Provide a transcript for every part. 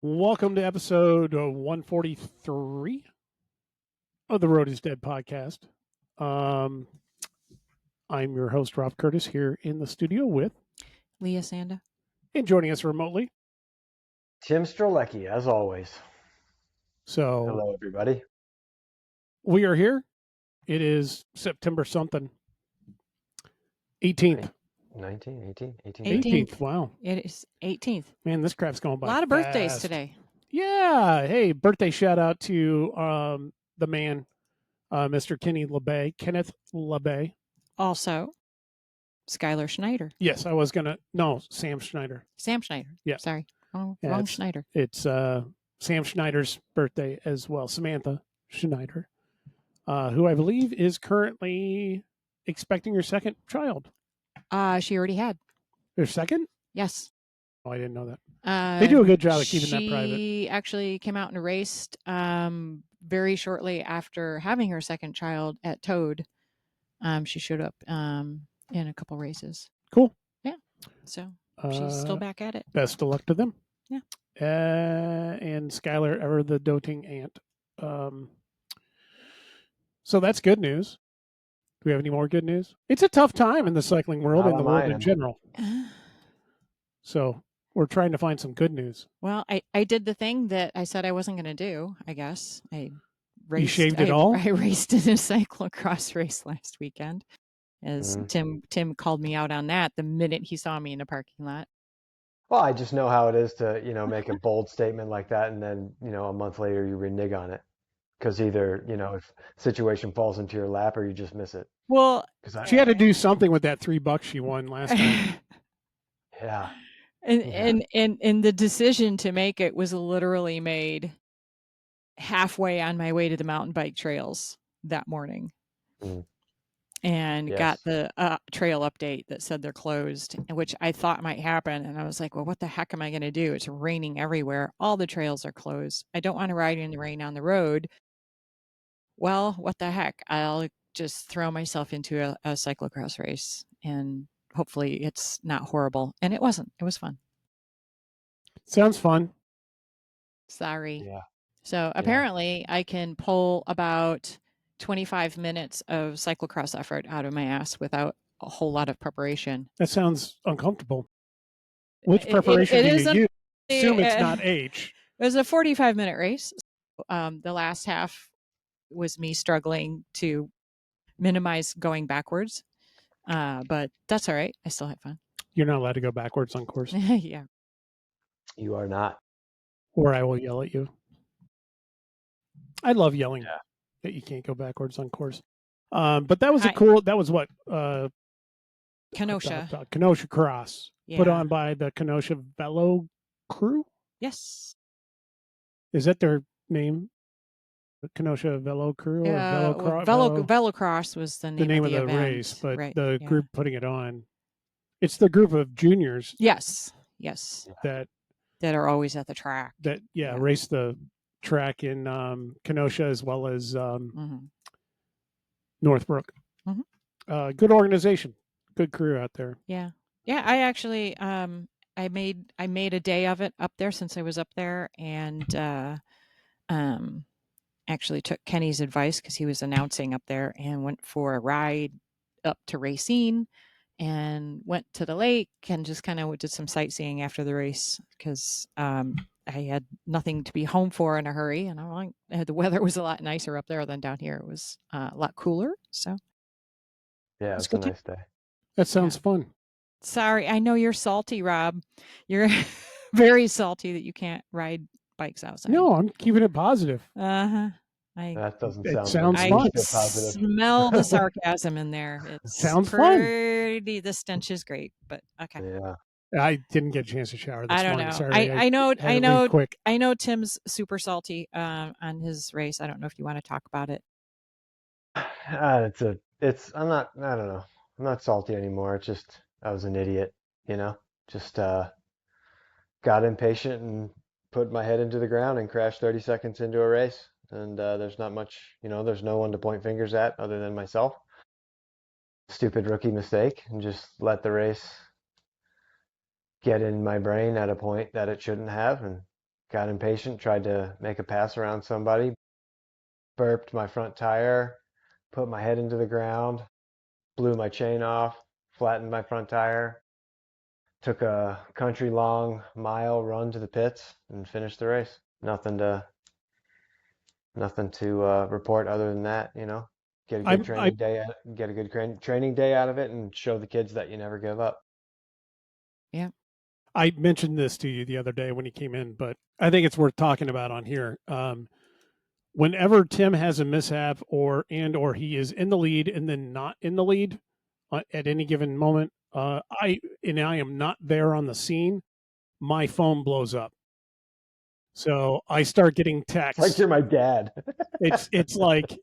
Welcome to episode 143 of the Road is Dead podcast. I'm your host, Rob Curtis, here in the studio with Leah Sanda. And joining us remotely, Tim Strelecki, as always. So, hello, everybody. We are here. It is September something. 18th. 18th. Wow. It is 18th. Man, this crap's going by a lot of fast. birthdays today. Yeah. Hey, birthday shout out to the man, Mr. Kenneth LeBay. Also, Skylar Schneider. Yes, Sam Schneider. Sam Schneider. Yeah. Sorry. Wrong Schneider. It's Sam Schneider's birthday as well. Samantha Schneider, who I believe is currently expecting her second child. She already had. Her second? Yes. Oh, I didn't know that. They do a good job of keeping that private. She actually came out and raced very shortly after having her second child at Toad. She showed up in a couple races. Cool. Yeah. So she's still back at it. Best of luck to them. Yeah. And Skylar, ever the doting aunt. So that's good news. Do we have any more good news? It's a tough time in the cycling world and the world in general. So we're trying to find some good news. Well, I did the thing that I said I wasn't going to do, I guess. You shaved it all? I raced in a cyclocross race last weekend. As Tim called me out on that the minute he saw me in a parking lot. Well, I just know how it is to, make a bold statement like that, and then, a month later you renege on it. Because either, if situation falls into your lap or you just miss it. Well, she had to do something with that $3 she won last time. Yeah. And the decision to make it was literally made halfway on my way to the mountain bike trails that morning. And got the trail update that said they're closed, which I thought might happen. And I was like, well, what the heck am I going to do? It's raining everywhere. All the trails are closed. I don't want to ride in the rain on the road. Well, what the heck? I'll just throw myself into a cyclocross race, and hopefully it's not horrible. And it wasn't. It was fun. Sounds fun. Sorry. Yeah. So apparently I can pull about 25 minutes of cyclocross effort out of my ass without a whole lot of preparation. That sounds uncomfortable. Which preparation do you use? Assume it's not age. It was a 45-minute race. The last half was me struggling to minimize going backwards. But that's all right. I still had fun. You're not allowed to go backwards on course. Yeah. You are not. Or I will yell at you. I love yelling that you can't go backwards on course. But that was that was what? Kenosha. Kenosha Cross. Yeah. Put on by the Kenosha Velo Crew? Yes. Is that their name? The Kenosha Velo Crew? Or Velocross was the name of the race, but the group putting it on. It's the group of juniors. Yes. That are always at the track. That race the track in Kenosha as well as Northbrook. Good organization, good crew out there. Yeah. I actually I made a day of it up there since I was up there, and actually took Kenny's advice because he was announcing up there, and went for a ride up to Racine and went to the lake and just kind of did some sightseeing after the race because I had nothing to be home for in a hurry, and I'm like, the weather was a lot nicer up there than down here. It was a lot cooler, so yeah, it's a nice day. That sounds fun. Sorry, I know you're salty, Rob. You're very salty that you can't ride bikes outside. No, I'm keeping it positive. That doesn't sound. Sounds fun. I can smell the sarcasm in there. It sounds fun. The stench is great, but okay. Yeah. I didn't get a chance to shower this morning. Know. Sorry. I know Tim's super salty on his race. I don't know if you want to talk about it. I don't know. I'm not salty anymore. It's just, I was an idiot, just got impatient and put my head into the ground and crashed 30 seconds into a race. And there's not much, there's no one to point fingers at other than myself. Stupid rookie mistake, and just let the race get in my brain at a point that it shouldn't have, and got impatient, tried to make a pass around somebody, burped my front tire, put my head into the ground, blew my chain off, flattened my front tire, took a country long mile run to the pits and finished the race. Nothing to report other than that, get a good training day, get a good training day out of it, and show the kids that you never give up. Yeah. I mentioned this to you the other day when he came in, but I think it's worth talking about on here. Whenever Tim has a mishap or he is in the lead and then not in the lead at any given moment, I am not there on the scene, my phone blows up. So I start getting texts. It's like you're my dad. It's like,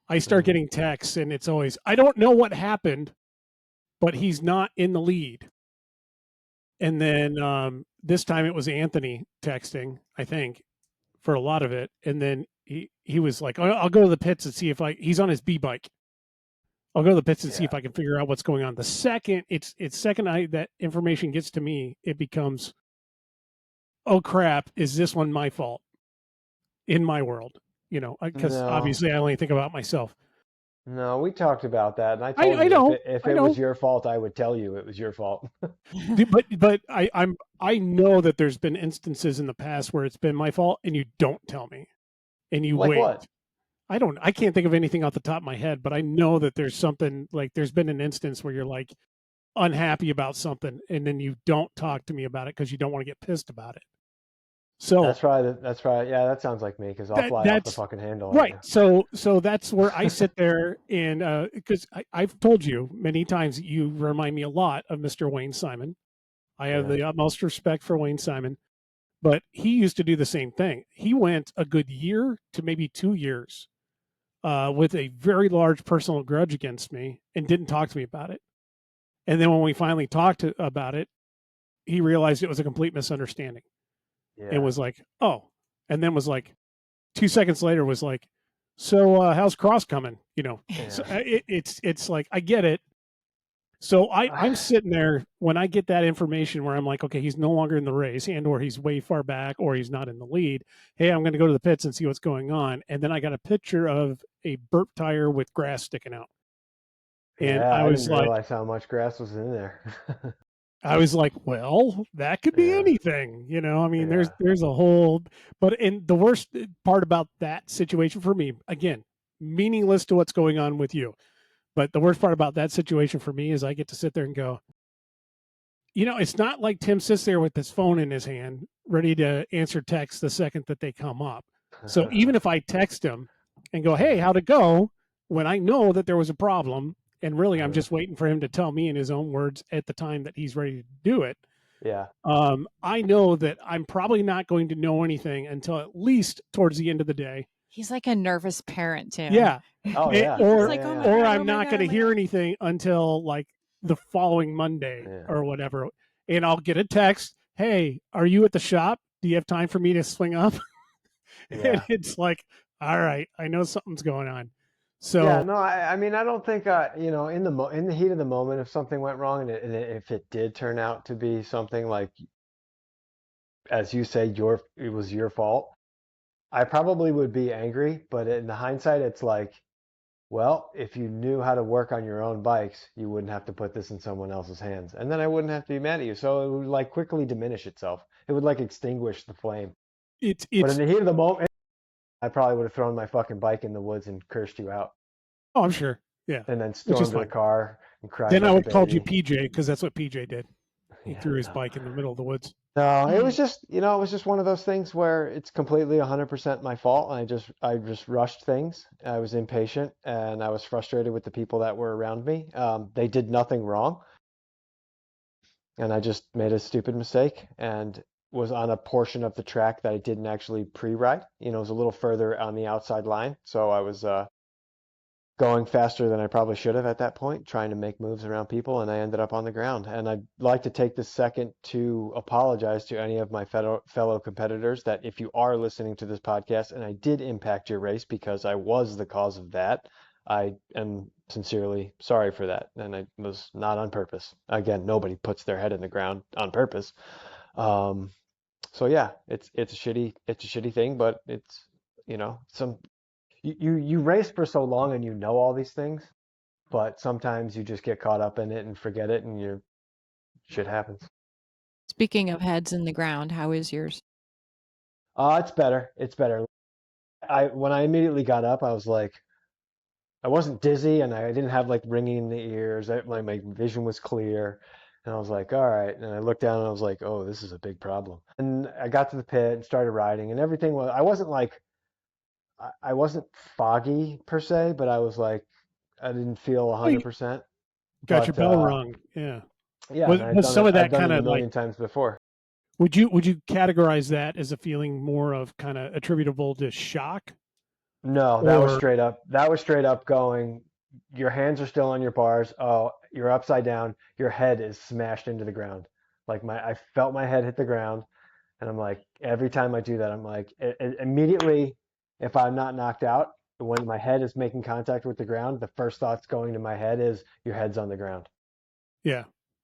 I start getting texts and it's always, I don't know what happened, but he's not in the lead. And then this time it was Anthony texting, I think, for a lot of it. And then he was like, I'll go to the pits and see if he's on his B bike. I'll go to the pits and see if I can figure out what's going on. The second that information gets to me, it becomes, oh crap, is this one my fault in my world? Because obviously I only think about myself. No, we talked about that, and I told you if it was your fault, I would tell you it was your fault. but I know that there's been instances in the past where it's been my fault, and you don't tell me, and you like wait. What? I can't think of anything off the top of my head, but I know that there's something, like there's been an instance where you're like unhappy about something, and then you don't talk to me about it because you don't want to get pissed about it. So that's right. Yeah, that sounds like me, because I'll fly off the fucking handle. Right. So that's where I sit there, and because I've told you many times that you remind me a lot of Mr. Wayne Simon. I have the utmost respect for Wayne Simon, but he used to do the same thing. He went a good year to maybe 2 years with a very large personal grudge against me and didn't talk to me about it. And then when we finally talked about it, he realized it was a complete misunderstanding. And was like, oh, and then was like, 2 seconds later was like, so how's cross coming? So it's like, I get it. So I'm sitting there when I get that information where I'm like, okay, he's no longer in the race, and or he's way far back, or he's not in the lead. Hey, I'm going to go to the pits and see what's going on. And then I got a picture of a burp tire with grass sticking out. And I was didn't realize how much grass was in there. I was like, well, that could be anything, I mean, there's a whole, and the worst part about that situation for me, again, meaningless to what's going on with you, but the worst part about that situation for me is I get to sit there and go, it's not like Tim sits there with his phone in his hand, ready to answer texts the second that they come up. So even if I text him and go, hey, how'd it go? When I know that there was a problem, and really, I'm just waiting for him to tell me in his own words at the time that he's ready to do it. Yeah. I know that I'm probably not going to know anything until at least towards the end of the day. He's like a nervous parent, Tim. Yeah. Oh, yeah. Or like, oh my or God, I'm oh my not God, going to oh my hear God. anything until like the following Monday or whatever. And I'll get a text. Hey, are you at the shop? Do you have time for me to swing up? And it's like, all right, I know something's going on. So yeah, no, I mean, I don't think in the heat of the moment, if something went wrong, and if it did turn out to be something like, as you say, it was your fault, I probably would be angry. But in the hindsight, it's like, well, if you knew how to work on your own bikes, you wouldn't have to put this in someone else's hands, and then I wouldn't have to be mad at you. So it would like quickly diminish itself. It would like extinguish the flame. But in the heat of the moment, I probably would have thrown my fucking bike in the woods and cursed you out. Oh, I'm sure. Yeah. And then stormed to the car and cried. Then like I would a call you baby. PJ, because that's what PJ did. He threw his bike in the middle of the woods. No, it was just, it was just one of those things where it's completely 100% my fault. And I just rushed things. I was impatient and I was frustrated with the people that were around me. They did nothing wrong. And I just made a stupid mistake and was on a portion of the track that I didn't actually pre-ride. It was a little further on the outside line. So I was going faster than I probably should have at that point, trying to make moves around people, and I ended up on the ground. And I'd like to take this second to apologize to any of my fellow competitors that if you are listening to this podcast and I did impact your race because I was the cause of that, I am sincerely sorry for that. And it was not on purpose. Again, nobody puts their head in the ground on purpose. So yeah, it's a shitty thing, but it's, you race for so long and you know all these things, but sometimes you just get caught up in it and forget it, and shit happens. Speaking of heads in the ground, how is yours? It's better. It's better. When I immediately got up, I was like, I wasn't dizzy and I didn't have like ringing in the ears. My vision was clear. And I was like, all right. And I looked down and I was like, oh, this is a big problem. And I got to the pit and started riding, and everything was, I wasn't like, I wasn't foggy per se, but I was like, I didn't feel Oh, you 100%. got your But bell rung. Yeah. yeah, and Was some of I've that done kind it a of like, million times before. would you categorize that as a feeling more of kind of attributable to shock No, or that was straight up going, your hands are still on your bars. Oh, you're upside down. Your head is smashed into the ground. Like I felt my head hit the ground, and I'm like, every time I do that, I'm like, immediately, if I'm not knocked out, when my head is making contact with the ground, the first thoughts going to my head is your head's on the ground. yeah.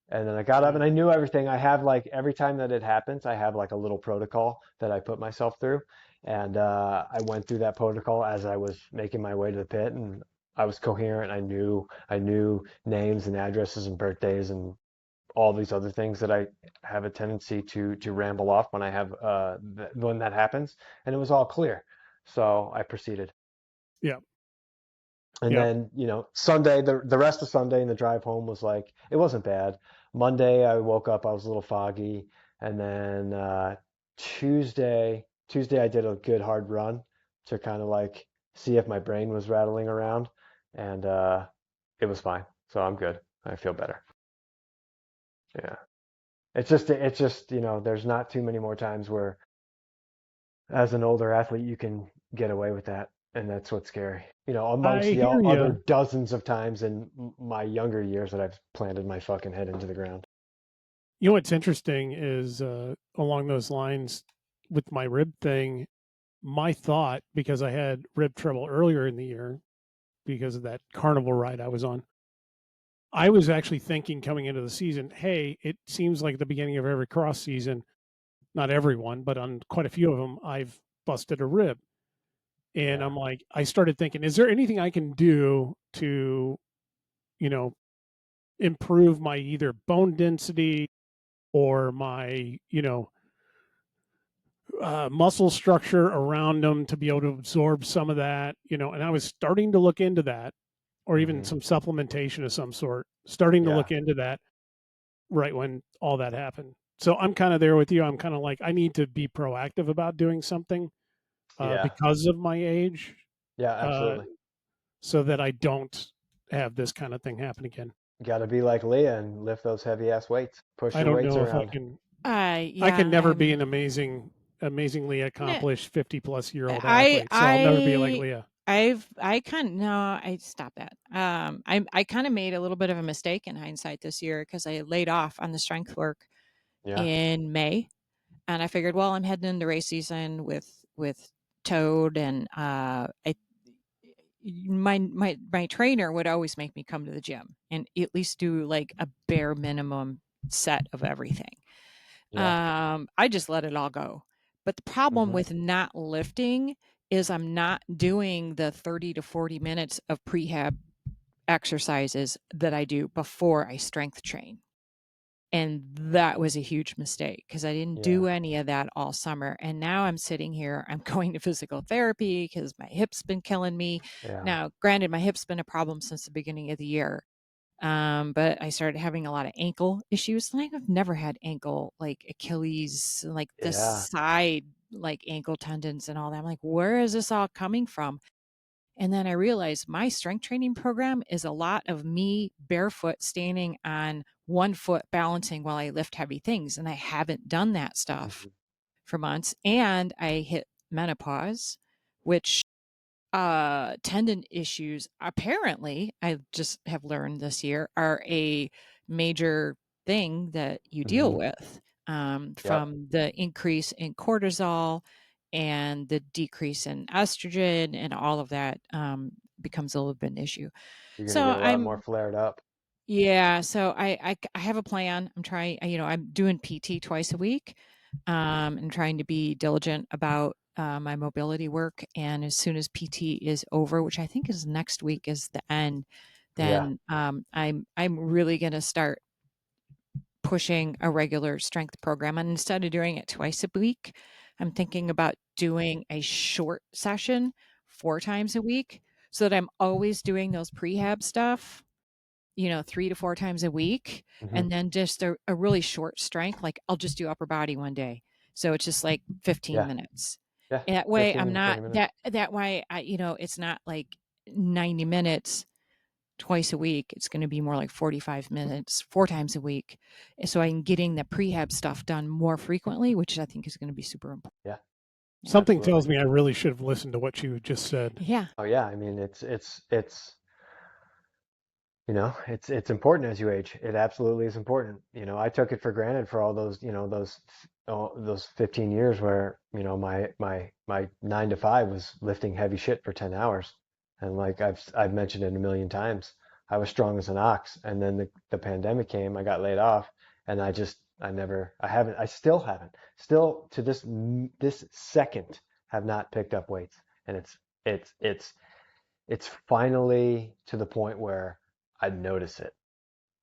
And then I got up Yeah. and I knew everything. I have like every time that it happens, I have like a little protocol that I put myself through. And I went through that protocol as I was making my way to the pit, and I was coherent. I knew names and addresses and birthdays and all these other things that I have a tendency to ramble off when I have when that happens. And it was all clear. So I proceeded. Yeah. And Yeah. then, Sunday, the rest of Sunday and the drive home was like, it wasn't bad. Monday, I woke up, I was a little foggy. And then Tuesday, I did a good hard run to kind of like see if my brain was rattling around. And it was fine. So I'm good. I feel better. Yeah. It's just, there's not too many more times where as an older athlete, you can get away with that. And that's what's scary. Amongst I the hear other you. dozens of times in my younger years that I've planted my fucking head into the ground. You know what's interesting is along those lines with my rib thing, my thought, because I had rib trouble earlier in the year because of that carnival ride I was on, I was actually thinking coming into the season, hey, it seems like at the beginning of every cross season, not everyone, but on quite a few of them, I've busted a rib. And Yeah. I'm like, I started thinking, is there anything I can do to, you know, improve my either bone density or my, muscle structure around them to be able to absorb some of that, and I was starting to look into that, or even Hmm. some supplementation of some sort, starting to Yeah. look into that right when all that happened. So I'm kind of there with you. I'm kind of like, I need to be proactive about doing something Yeah. because of my age, Yeah. uh, Absolutely. so that I don't have this kind of thing happen again. Got to be like Leah and lift those heavy ass weights. Push I your don't weights know if I around. can. I Yeah, can never be an amazingly no, accomplished 50-plus-year-old I athlete. So I'll never be like I Leah. I kind of no, I stop that. I kind of made a little bit of a mistake in hindsight this year because I laid off on the strength work Yeah. in May, and I figured, well, I'm heading into race season with Toad, and my trainer would always make me come to the gym and at least do like a bare minimum set of everything. Yeah. I just let it all go. But the problem Hmm. with not lifting is I'm not doing the 30 to 40 minutes of prehab exercises that I do before I strength train. And that was a huge mistake because I didn't Yeah. do any of that all summer. And now I'm sitting here, I'm going to physical therapy because my hip's been killing me. Yeah. Now, granted, my hip's been a problem since the beginning of the year. But I started having a lot of ankle issues. And I've never had ankle like Achilles, like the Yeah. side, like ankle tendons and all that. I'm like, where is this all coming from? And then I realized my strength training program is a lot of me barefoot standing on one foot balancing while I lift heavy things. And I haven't done that stuff Hmm. for months. And I hit menopause, which tendon issues apparently I just have learned this year are a major thing that you deal Hmm. with, Yep. from the increase in cortisol and the decrease in estrogen and all of that, becomes a little bit an issue. You're gonna So get a lot more I'm flared up. yeah, so I have a plan. I'm trying, I'm doing PT twice a week. and trying to be diligent about my mobility work. And as soon as PT is over, which I think is next week is the end, then I'm really going to start pushing a regular strength program. And instead of doing it twice a week, I'm thinking about doing a short session 4 times a week so that I'm always doing those prehab stuff, 3 to 4 times a week. And then just a really short strength. Like I'll just do upper body one day. So it's just like 15 minutes. Yeah. And that way 15 I'm to not 20 minutes. that way it's not like 90 minutes twice a week. It's going to be more like 45 minutes 4 times a week. So I'm getting the prehab stuff done more frequently, which I think is going to be super important. Yeah. Something Absolutely. tells me I really should have listened to what you just said. Yeah. Oh yeah. I mean, it's it's important as you age. It absolutely is important. I took it for granted for all those, those 15 years where, my 9 to 5 was lifting heavy shit for 10 hours. And like I've mentioned it a million times, I was strong as an ox. And then the pandemic came, I got laid off, and I still haven't, still to this second have not picked up weights. And it's finally to the point where I notice it.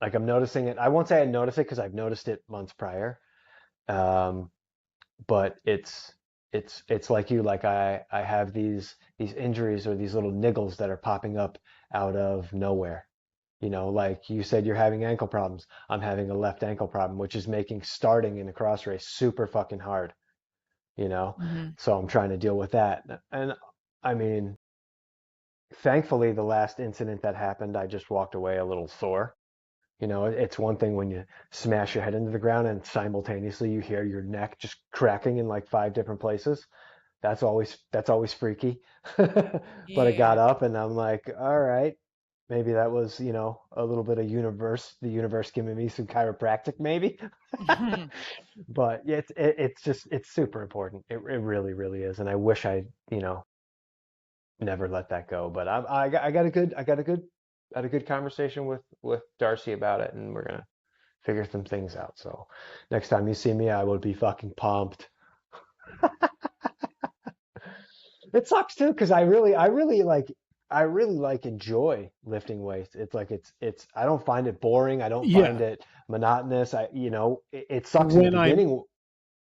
Like I'm noticing it. I won't say I notice it because I've noticed it months prior. But it's like you, like I have these injuries or these little niggles that are popping up out of nowhere. Like you said, you're having ankle problems. I'm having a left ankle problem, which is making starting in a cross race super fucking hard. So I'm trying to deal with that. And I mean, thankfully, the last incident that happened, I just walked away a little sore. It's one thing when you smash your head into the ground and simultaneously you hear your neck just cracking in like 5 different places. That's always freaky. But I got up and I'm like, all right, maybe that was, a little bit of the universe giving me some chiropractic maybe. But it's super important. It really, really is. And I wish I, never let that go. But I got a good conversation with Darcy about it, and we're gonna figure some things out. So next time you see me, I would be fucking pumped. It sucks too, because I really like enjoy lifting weights. It's like I don't find it boring. I don't find it monotonous. It sucks in the beginning.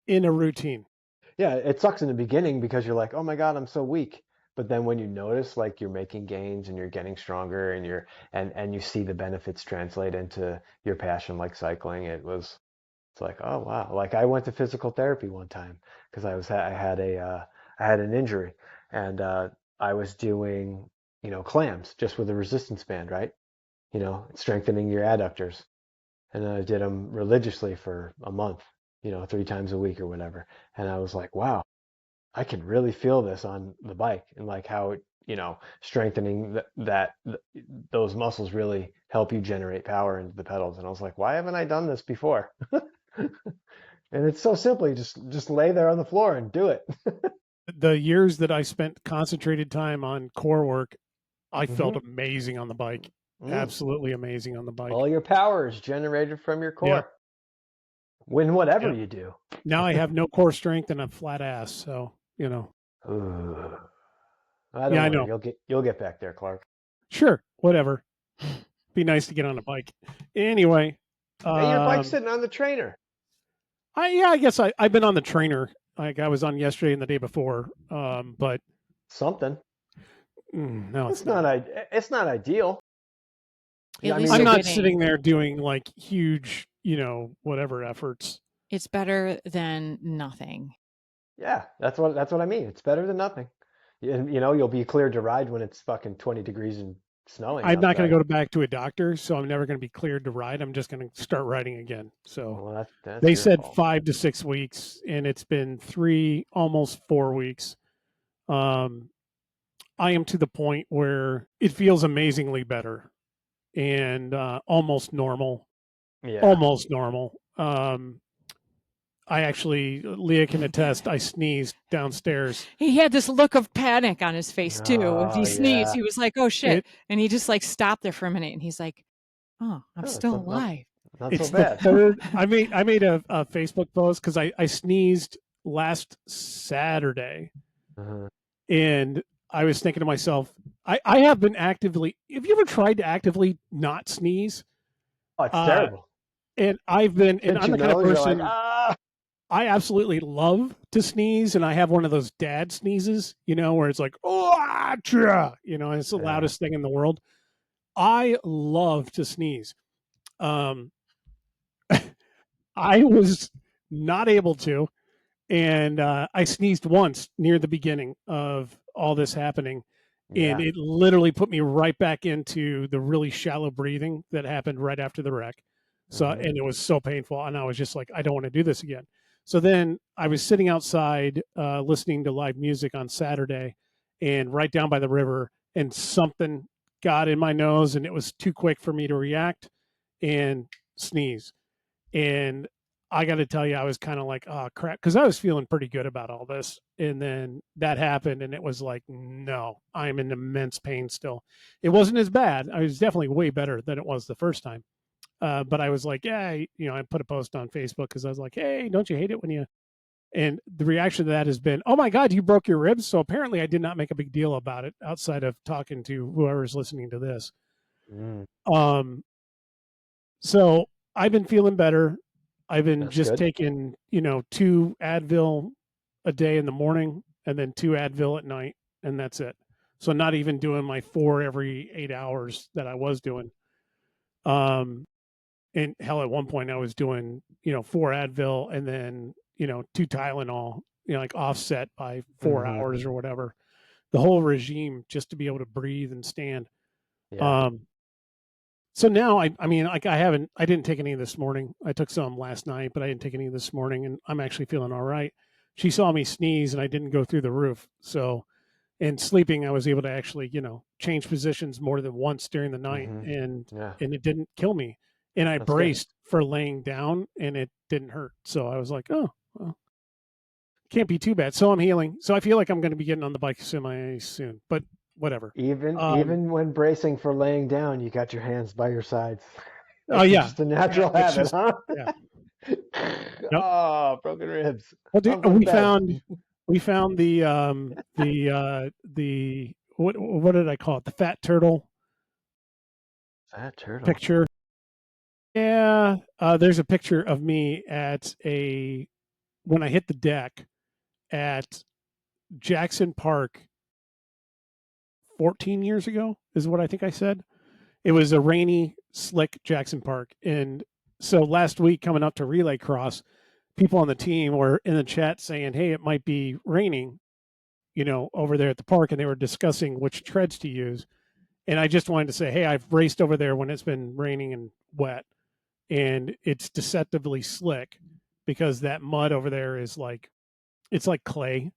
In a routine. Yeah, it sucks in the beginning because you're like, oh my God, I'm so weak. But then when you notice like you're making gains and you're getting stronger and you see the benefits translate into your passion like cycling, it's like, oh wow. Like I went to physical therapy one time because I had an injury, and I was doing, clams just with a resistance band, right? Strengthening your adductors. And I did them religiously for a month, 3 times a week or whatever. And I was like, wow, I can really feel this on the bike, and like how it, strengthening those muscles really help you generate power into the pedals. And I was like, why haven't I done this before? And it's so simple. You just lay there on the floor and do it. The years that I spent concentrated time on core work, I felt amazing on the bike. Absolutely amazing on the bike. All your power is generated from your core. Win whatever you do. Now I have no core strength and a flat ass, so Ooh. I I know. You'll get back there, Clark. Sure, whatever. Be nice to get on a bike. Anyway, hey, your bike's sitting on the trainer. I guess I've been on the trainer. Like I was on yesterday and the day before. But something. No, it's not ideal. I'm not sitting there doing like huge, whatever efforts. It's better than nothing. Yeah, that's what I mean. It's better than nothing. And you'll be cleared to ride when it's fucking 20 degrees and snowing. I'm not going to go back to a doctor, so I'm never going to be cleared to ride. I'm just going to start riding again. So that's they said fault. 5 to 6 weeks, and it's been 3, almost 4 weeks. I am to the point where it feels amazingly better and almost normal. Yeah. Almost normal. I actually, Leah can attest, I sneezed downstairs. He had this look of panic on his face too. If he sneezed, he was like, oh shit. And he just like stopped there for a minute and he's like, oh, I'm still alive. Not It's so the bad. third. I made a Facebook post because I sneezed last Saturday, Uh-huh. and I was thinking to myself, I have been actively. Have you ever tried to actively not sneeze? Oh, it's Uh, terrible. and and Pinch I'm your the kind of nose, you're like, person ah. I absolutely love to sneeze, and I have one of those dad sneezes, where it's like, oh, achoo, and it's the Yeah. loudest thing in the world. I love to sneeze. Um, I was not able to, and I sneezed once near the beginning of all this happening, and Yeah. it literally put me right back into the really shallow breathing that happened right after the wreck. So, Mm-hmm. and it was so painful, and I was just like, I don't want to do this again. So then I was sitting outside listening to live music on Saturday, and right down by the river, and something got in my nose, and it was too quick for me to react and sneeze. And I got to tell you, I was kind of like, oh crap, because I was feeling pretty good about all this. And then that happened, and it was like, no, I'm in immense pain still. It wasn't as bad. I was definitely way better than it was the first time. But I was like, yeah, I put a post on Facebook because I was like, hey, don't you hate it when you. And the reaction to that has been, oh my God, you broke your ribs. So apparently I did not make a big deal about it outside of talking to whoever's listening to this. Mm. Um, So I've been feeling better. I've been That's just good. taking, 2 Advil a day in the morning and then 2 Advil at night, and that's it. So not even doing my 4 every 8 hours that I was doing. Um, and hell, at one point I was doing, 4 Advil and then, 2 Tylenol, like offset by 4 Mm-hmm. hours or whatever. The whole regime just to be able to breathe and stand. Yeah. Um, So now I mean, like I didn't take any this morning. I took some last night, but I didn't take any this morning, and I'm actually feeling all right. She saw me sneeze, and I didn't go through the roof. So, and sleeping, I was able to actually, change positions more than once during the night, Mm-hmm. and Yeah. it didn't kill me. And I That's good. braced for laying down, and it didn't hurt. So I was like, oh, well, can't be too bad. So I'm healing. So I feel like I'm going to be getting on the bike semi soon, but whatever. Even when bracing for laying down, you got your hands by your sides. Oh That's yeah, just a natural it's habit, just huh? yeah. Nope. Oh, broken ribs. Well, On the bed. we found the what did I call it? The fat turtle Fat turtle. picture. Yeah, there's a picture of me at a when I hit the deck at Jackson Park 14 years ago is what I think I said. It was a rainy, slick Jackson Park, and so last week coming up to relay cross, people on the team were in the chat saying, "Hey, it might be raining." Over there at the park, and they were discussing which treads to use. And I just wanted to say, hey, I've raced over there when it's been raining and wet, and it's deceptively slick because that mud over there is like, it's like clay,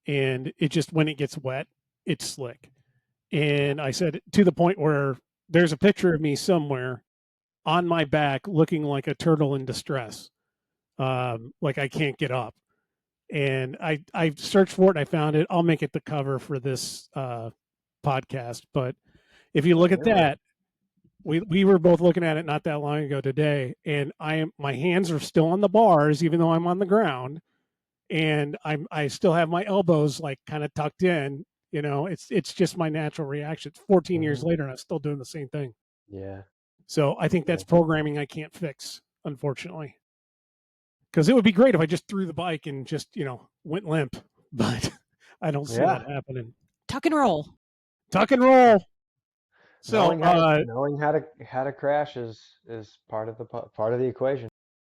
and it just, when it gets wet, it's slick. And I said, to the point where there's a picture of me somewhere on my back looking like a turtle in distress. Like I can't get up. And I searched for it and I found it. I'll make it the cover for this podcast. But if you look at Yeah. that, we were both looking at it not that long ago today, and my hands are still on the bars even though I'm on the ground, and I still have my elbows like kind of tucked in. It's just my natural reaction. It's 14 years Mm-hmm. later and I'm still doing the same thing. Yeah. So I think Yeah. that's programming I can't fix, unfortunately. Because it would be great if I just threw the bike and just went limp, but I don't see that happening. Tuck and roll. Tuck and roll. So knowing how to crash is part of the equation.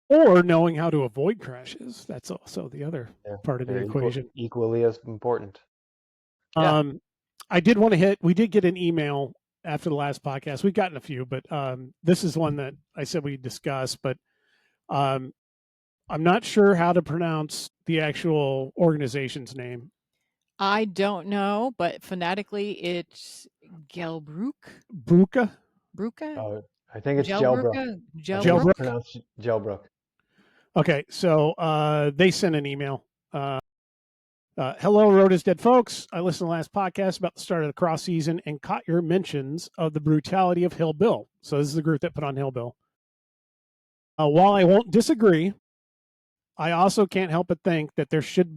or knowing how to avoid crashes. That's also the other part of the They're equation. Equally as important. Yeah. I did want to hit. We did get an email after the last podcast. We've gotten a few, but this is one that I said we discuss. But I'm not sure how to pronounce the actual organization's name. I don't know, but phonetically it's Gelbrook. Bruca? Bruca? I think it's Gelbrook. Gelbrook? Pronounced Gelbrook. Okay, so they sent an email. Hello, Road is Dead folks. I listened to the last podcast about the start of the cross season and caught your mentions of the brutality of Hill Bill. So this is the group that put on Hill Bill. While I won't disagree, I also can't help but think that there should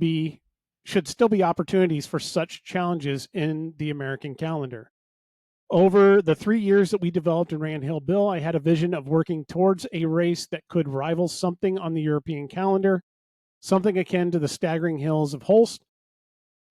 still be opportunities for such challenges in the American calendar. Over the 3 years that we developed and ran Hill Bill, I had a vision of working towards a race that could rival something on the European calendar, something akin to the staggering hills of Holst.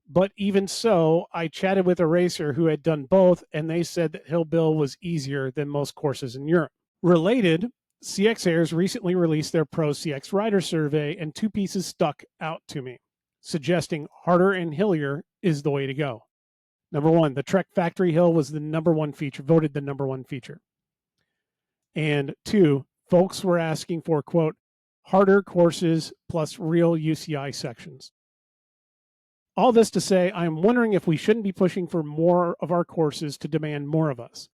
But even so, I chatted with a racer who had done both, and they said that Hill Bill was easier than most courses in Europe. Related, CX Airs recently released their Pro CX Rider Survey, and two pieces stuck out to me, suggesting harder and hillier is the way to go. Number one, the Trek Factory Hill was the number one feature, voted the number one feature. And two, folks were asking for, quote, harder courses plus real UCI sections. All this to say, I'm wondering if we shouldn't be pushing for more of our courses to demand more of us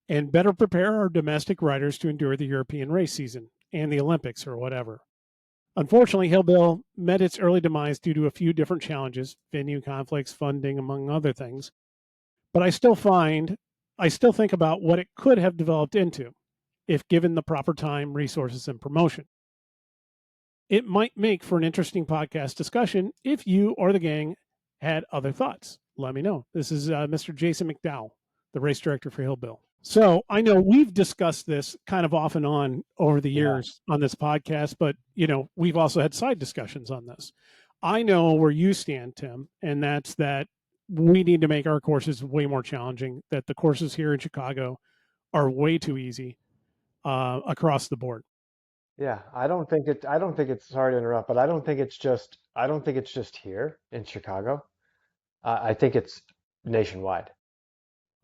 and better prepare our domestic riders to endure the European race season and the Olympics or whatever. Unfortunately, Hill Bill met its early demise due to a few different challenges, venue conflicts, funding, among other things. But I still think about what it could have developed into if given the proper time, resources, and promotion. It might make for an interesting podcast discussion if you or the gang had other thoughts. Let me know. This is Mr. Jason McDowell, the race director for Hill Bill. So I know we've discussed this kind of off and on over the years on this podcast, but we've also had side discussions on this. I know where you stand, Tim, and that's that we need to make our courses way more challenging, that the courses here in Chicago are way too easy across the board. Yeah, I don't think it's, sorry to interrupt, but I don't think it's just here in Chicago. I think it's nationwide.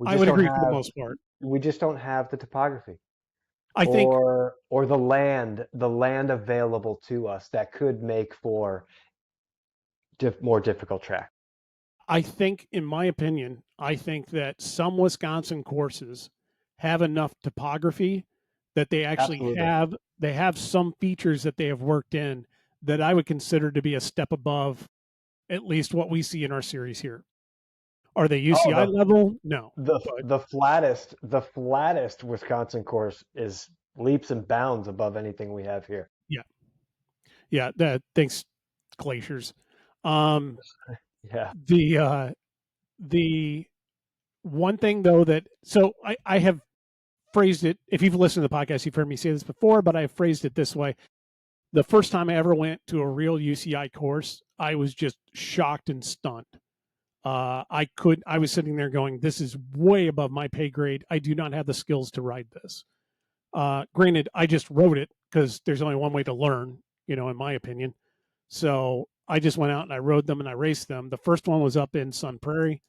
I would agree for the most part. We just don't have the topography I think, or the land available to us that could make for more difficult track. I think, in my opinion, I think that some Wisconsin courses have enough topography that they actually have some features that they have worked in that I would consider to be a step above at least what we see in our series here. Are they UCI level? No. The flattest Wisconsin course is leaps and bounds above anything we have here. Yeah. Thanks, glaciers. Yeah. The one thing though so I have phrased it. If you've listened to the podcast, you've heard me say this before, but I've phrased it this way. The first time I ever went to a real UCI course, I was just shocked and stunned. I was sitting there going, this is way above my pay grade. I do not have the skills to ride this. Granted, I just rode it because there's only one way to learn, in my opinion. So I just went out and I rode them and I raced them. The first one was up in Sun Prairie.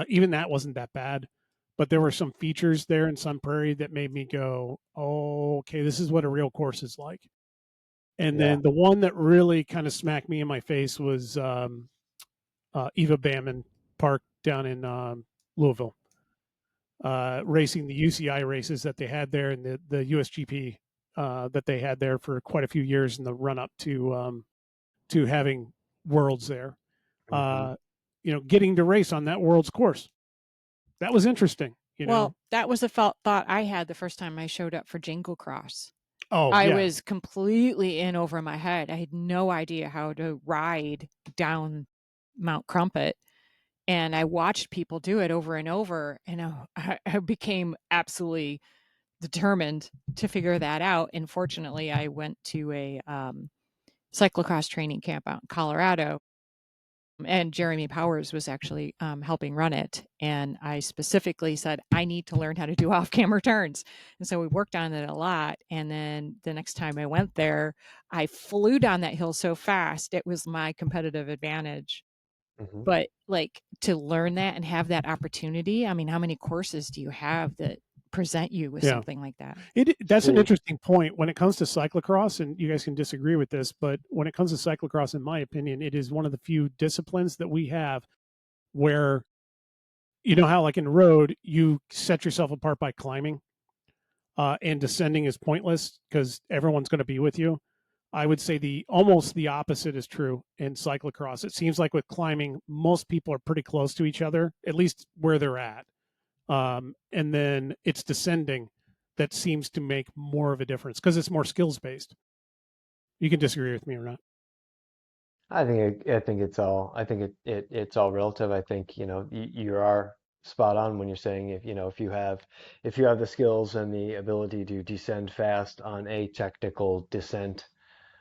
Even that wasn't that bad, but there were some features there in Sun Prairie that made me go, oh, okay, this is what a real course is like. And then the one that really kind of smacked me in my face was Eva Bamman Park down in Louisville, racing the UCI races that they had there and the USGP that they had there for quite a few years in the run up to having Worlds there. Getting to race on that Worlds course, that was interesting. Well, that was a thought I had the first time I showed up for Jingle Cross. Oh, I was completely in over my head. I had no idea how to ride down Mount Crumpet. And I watched people do it over and over. And I became absolutely determined to figure that out. And fortunately, I went to a cyclocross training camp out in Colorado. And Jeremy Powers was actually helping run it. And I specifically said, I need to learn how to do off-camera turns. And so we worked on it a lot. And then the next time I went there, I flew down that hill so fast, it was my competitive advantage. But to learn that and have that opportunity, I mean, how many courses do you have that present you with something like that? That's an interesting point when it comes to cyclocross, and you guys can disagree with this, but when it comes to cyclocross, in my opinion, it is one of the few disciplines that we have where, how like in road, you set yourself apart by climbing, and descending is pointless because everyone's going to be with you. I would say almost the opposite is true in cyclocross. It seems like with climbing, most people are pretty close to each other, at least where they're at. And then it's descending that seems to make more of a difference because it's more skills based. You can disagree with me or not. I think it's all it's all relative. I think, you are spot on when you're saying if you have the skills and the ability to descend fast on a technical descent.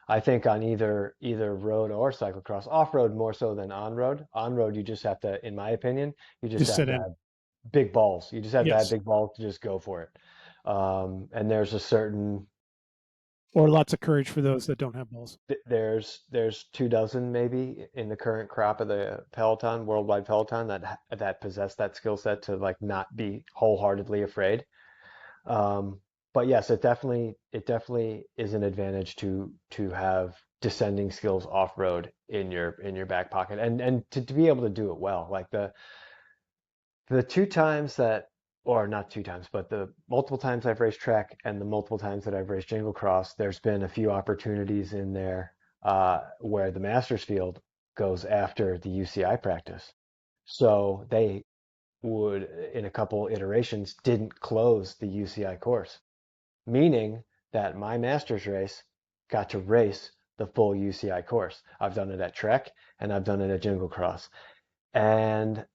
I think on either road or cyclocross, off road more so than on road. On road, you just have to, in my opinion, you just Just have sit to in. have big balls. You just have to have Yes. big balls to just go for it. And there's a certain Or lots of courage for those that don't have balls. there's 24 maybe in the current crop of the Peloton, worldwide Peloton, that possess that skill set to like not be wholeheartedly afraid. But yes, it definitely is an advantage to have descending skills off road in your back pocket, and to be able to do it well. Like the two times that, or not two times, but the multiple times I've raced track and the multiple times that I've raced jingle cross, there's been a few opportunities in there where the Masters field goes after the UCI practice. So they would, in a couple iterations, didn't close the UCI course, meaning that my Masters race got to race the full UCI course. I've done it at Trek and I've done it at Jingle Cross. And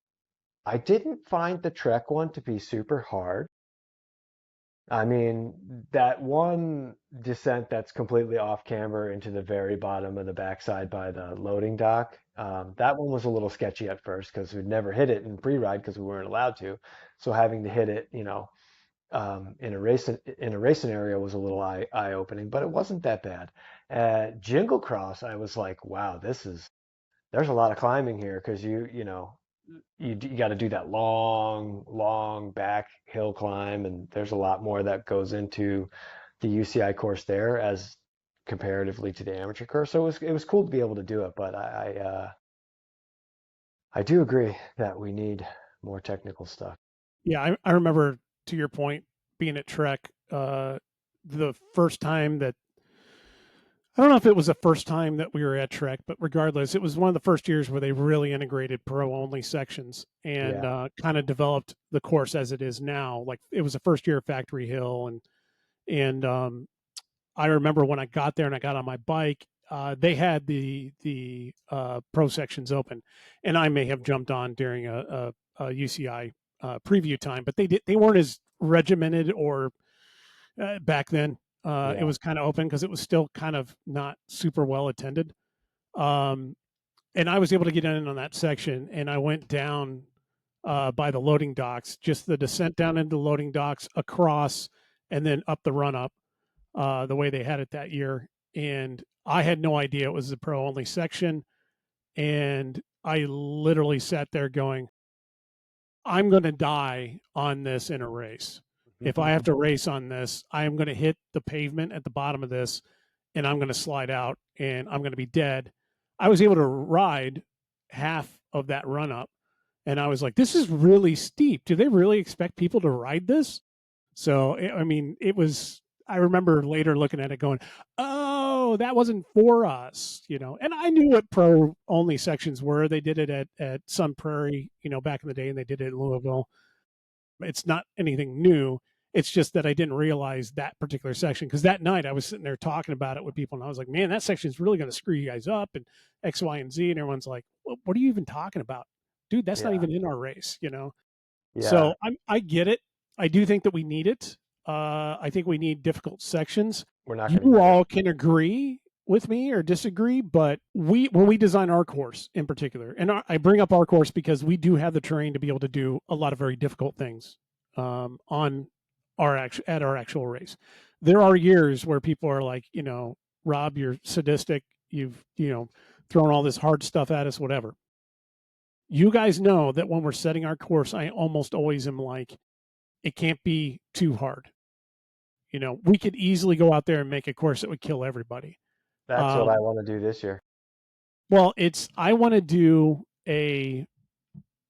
I didn't find the Trek one to be super hard. I mean, that one descent that's completely off camber into the very bottom of the backside by the loading dock, that one was a little sketchy at first because we'd never hit it in pre-ride because we weren't allowed to. So having to hit it, in a race scenario was a little eye opening, but it wasn't that bad. At Jingle Cross, I was like, wow, there's a lot of climbing here because you got to do that long back hill climb, and there's a lot more that goes into the UCI course there as comparatively to the amateur course. So it was cool to be able to do it, but I do agree that we need more technical stuff. Yeah, I remember, to your point, being at Trek, the first time that, I don't know if it was the first time that we were at Trek, but regardless, it was one of the first years where they really integrated pro only sections and Yeah. kind of developed the course as it is now. Like it was the first year of Factory Hill, and I remember when I got there and I got on my bike, they had the pro sections open, and I may have jumped on during a UCI preview time, but they weren't as regimented or back then. It Yeah. was kind of open because it was still kind of not super well attended. Um, and I was able to get in on that section, and I went down by the loading docks, just the descent down into the loading docks, across, and then up the run up, the way they had it that year. And I had no idea it was the pro only section. And I literally sat there going, I'm going to die on this in a race. If I have to race on this, I am going to hit the pavement at the bottom of this and I'm going to slide out and I'm going to be dead. I was able to ride half of that run up and I was like, this is really steep. Do they really expect people to ride this? So, I mean, it was, I remember later looking at it going, oh, that wasn't for us, and I knew what pro only sections were. They did it at Sun Prairie, back in the day, and they did it in Louisville. It's not anything new. It's just that I didn't realize that particular section because that night I was sitting there talking about it with people and I was like, man, that section is really going to screw you guys up and X, Y, and Z. And everyone's like, what are you even talking about? Dude, that's not Yeah. even in our race. Yeah. So I get it. I do think that we need it. I think we need difficult sections. We're not going to You get it. all can agree with me or disagree, but when we design our course in particular, and I bring up our course because we do have the terrain to be able to do a lot of very difficult things on at our actual race. There are years where people are like, Rob, you're sadistic. You've thrown all this hard stuff at us, whatever. You guys know that when we're setting our course, I almost always am like, it can't be too hard. We could easily go out there and make a course that would kill everybody. That's what I want to do this year. Well, I want to do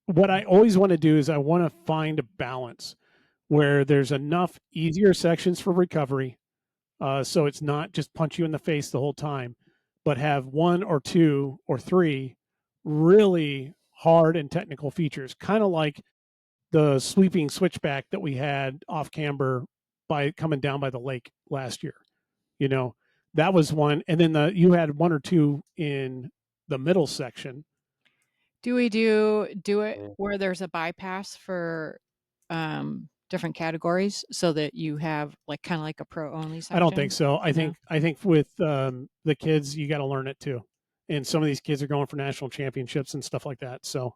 what I always want to do is I want to find a balance where there's enough easier sections for recovery. So it's not just punch you in the face the whole time, but have one or two or three really hard and technical features, kind of like the sweeping switchback that we had off camber by coming down by the lake last year. You know, that was one. And then you had one or two in the middle section. Do we do it where there's a bypass for different categories so that you have like kind of like a pro only section? I don't think so. I think with the kids, you got to learn it too. And some of these kids are going for national championships and stuff like that. So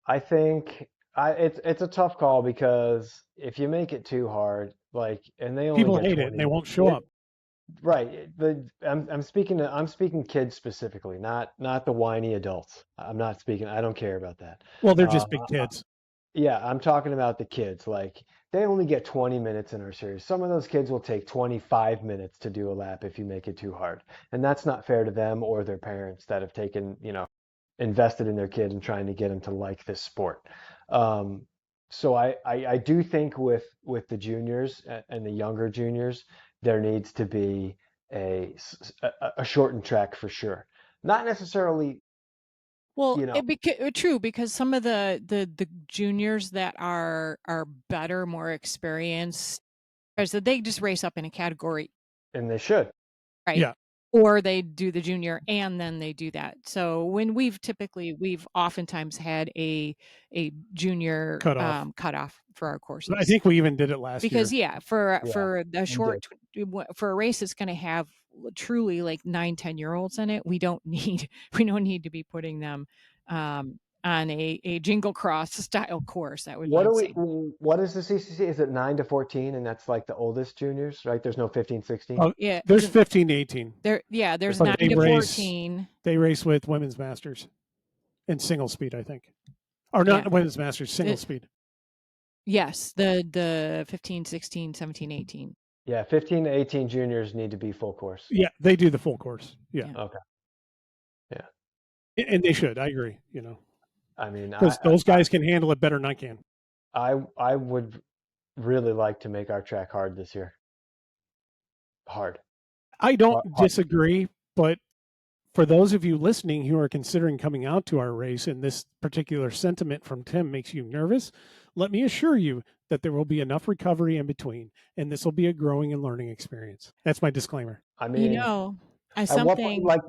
I think it's a tough call, because if you make it too hard, like, and they only people get hate 20, it and they won't show up. Right. I'm speaking kids specifically, not the whiny adults. I don't care about that. Well, they're just big kids. Yeah, I'm talking about the kids. Like, they only get 20 minutes in our series. Some of those kids will take 25 minutes to do a lap if you make it too hard. And that's not fair to them or their parents that have taken, invested in their kid and trying to get them to like this sport. So I do think with the juniors and the younger juniors, there needs to be a shortened track for sure. Not necessarily. Well, true, because some of the juniors that are better, more experienced, because they just race up in a category, and they should, right? Yeah. Or they do the junior and then they do that. So when we've oftentimes had a junior cutoff for our courses. I think we even did it last year. Because for a short for a race that's going to have truly like 9-10-year-olds in it, we don't need to be putting them on a jingle cross style course. That would be insane. What is the CCC? Is it 9 to 14, and that's like the oldest juniors, right? There's no 15, 16. Oh yeah, there's 15 to 18. There's 9 to 14. They race with women's masters in single speed, I think, or not women's masters, single speed. Yes, the 15, 16, 17, 18. Yeah, 15 to 18 juniors need to be full course. Yeah, they do the full course. Yeah. Okay. Yeah. And they should. I agree. I mean, because those guys can handle it better than I can. I would really like to make our track hard this year. Hard. I don't disagree, but for those of you listening who are considering coming out to our race and this particular sentiment from Tim makes you nervous, let me assure you that there will be enough recovery in between, and this will be a growing and learning experience. That's my disclaimer. I mean, as something like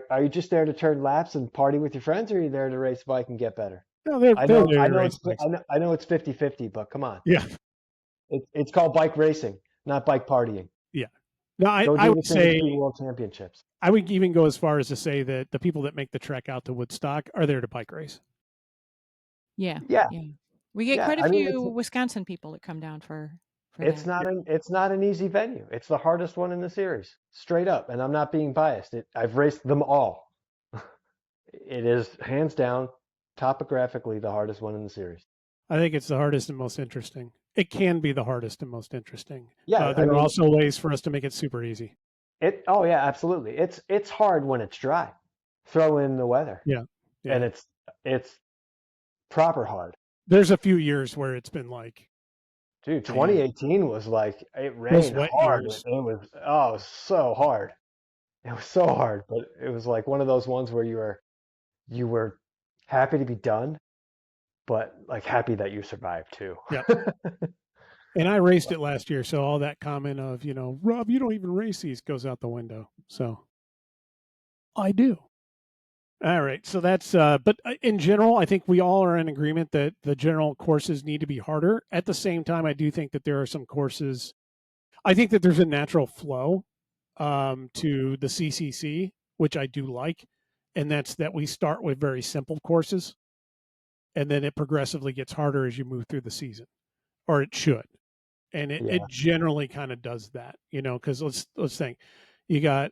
are you just there to turn laps and party with your friends, or are you there to race bike and get better? No, I know it's 50-50, but come on. Yeah. It's called bike racing, not bike partying. Yeah. No, I would say World Championships. I would even go as far as to say that the people that make the trek out to Woodstock are there to bike race. Yeah. We get quite a few Wisconsin people that come down for it's that. It's not an easy venue. It's the hardest one in the series, straight up. And I'm not being biased. I've raced them all. It is hands down, topographically, the hardest one in the series. I think it's the hardest and most interesting. It can be the hardest and most interesting. Yeah, there are also ways for us to make it super easy. Oh yeah, absolutely. It's hard when it's dry. Throw in the weather. Yeah. And it's proper hard. There's a few years where it's been like, dude, 2018 was like, it rained hard. It was so hard. It was so hard, but it was like one of those ones where you were happy to be done, but like happy that you survived too. Yeah. And I raced it last year, so all that comment of, Rob, you don't even race these goes out the window. So I do. All right. So that's, but in general, I think we all are in agreement that the general courses need to be harder. At the same time, I do think that there are some courses, I think that there's a natural flow to the CCC, which I do like. And that's that we start with very simple courses and then it progressively gets harder as you move through the season, or it should. And it generally kind of does that, because let's think. You got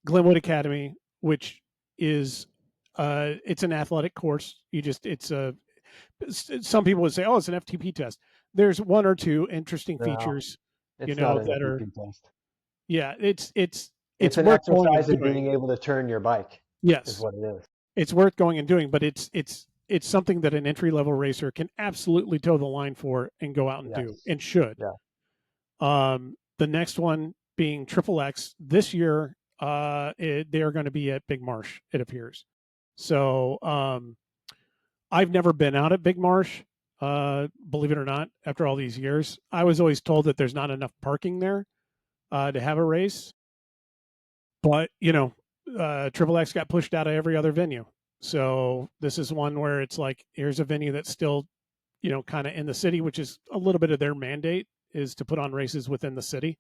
Glenwood Academy, which is it's an athletic course. Some people would say, oh, it's an FTP test. There's one or two interesting features, that are test. Yeah, it's an exercise in being able to turn your bike. Yes, is what it is. It's worth going and doing, but it's something that an entry level racer can absolutely toe the line for and go out and do and should. Yeah. The next one being Triple X this year. They are going to be at Big Marsh, it appears. So I've never been out at Big Marsh. believe it or not, after all these years. I was always told that there's not enough parking there to have a race. But, Triple X got pushed out of every other venue. So this is one where it's like, here's a venue that's still, kind of in the city, which is a little bit of their mandate, is to put on races within the city.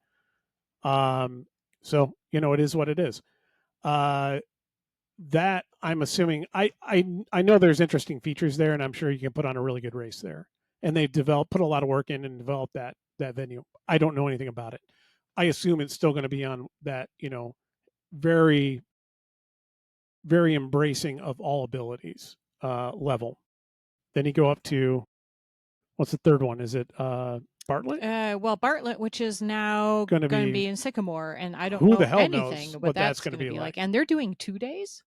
So, it is what it is. That I'm assuming, I know there's interesting features there, and I'm sure you can put on a really good race there. And they've put a lot of work in and developed that venue. I don't know anything about it. I assume it's still going to be on that, very, very embracing of all abilities level. Then you go up to, what's the third one? Is it Bartlett? Well, Bartlett, which is now going to be in Sycamore, and I don't know the hell anything knows what that's going to be like. And they're doing 2 days,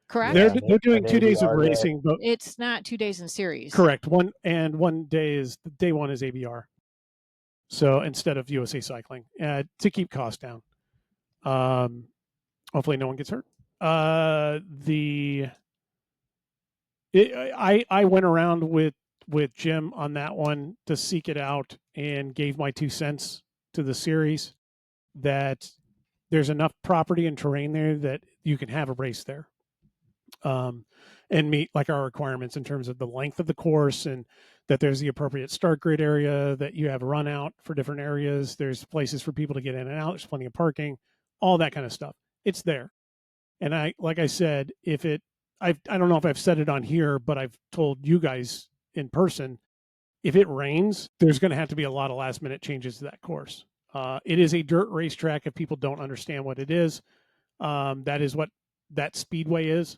correct? Yeah, they're doing 2 days of racing, but it's not 2 days in series. Correct. One day is day one is ABR. So instead of USA Cycling, to keep costs down. Hopefully no one gets hurt. I went around with Jim on that one to seek it out and gave my 2 cents to the series that there's enough property and terrain there that you can have a race there. And meet like our requirements in terms of the length of the course, and that there's the appropriate start grid area, that you have a run out for different areas. There's places for people to get in and out. There's plenty of parking, all that kind of stuff. It's there. And like I said, I don't know if I've said it on here, but I've told you guys in person, if it rains, there's going to have to be a lot of last minute changes to that course. It is a dirt racetrack. If people don't understand what it is, that is what that speedway is.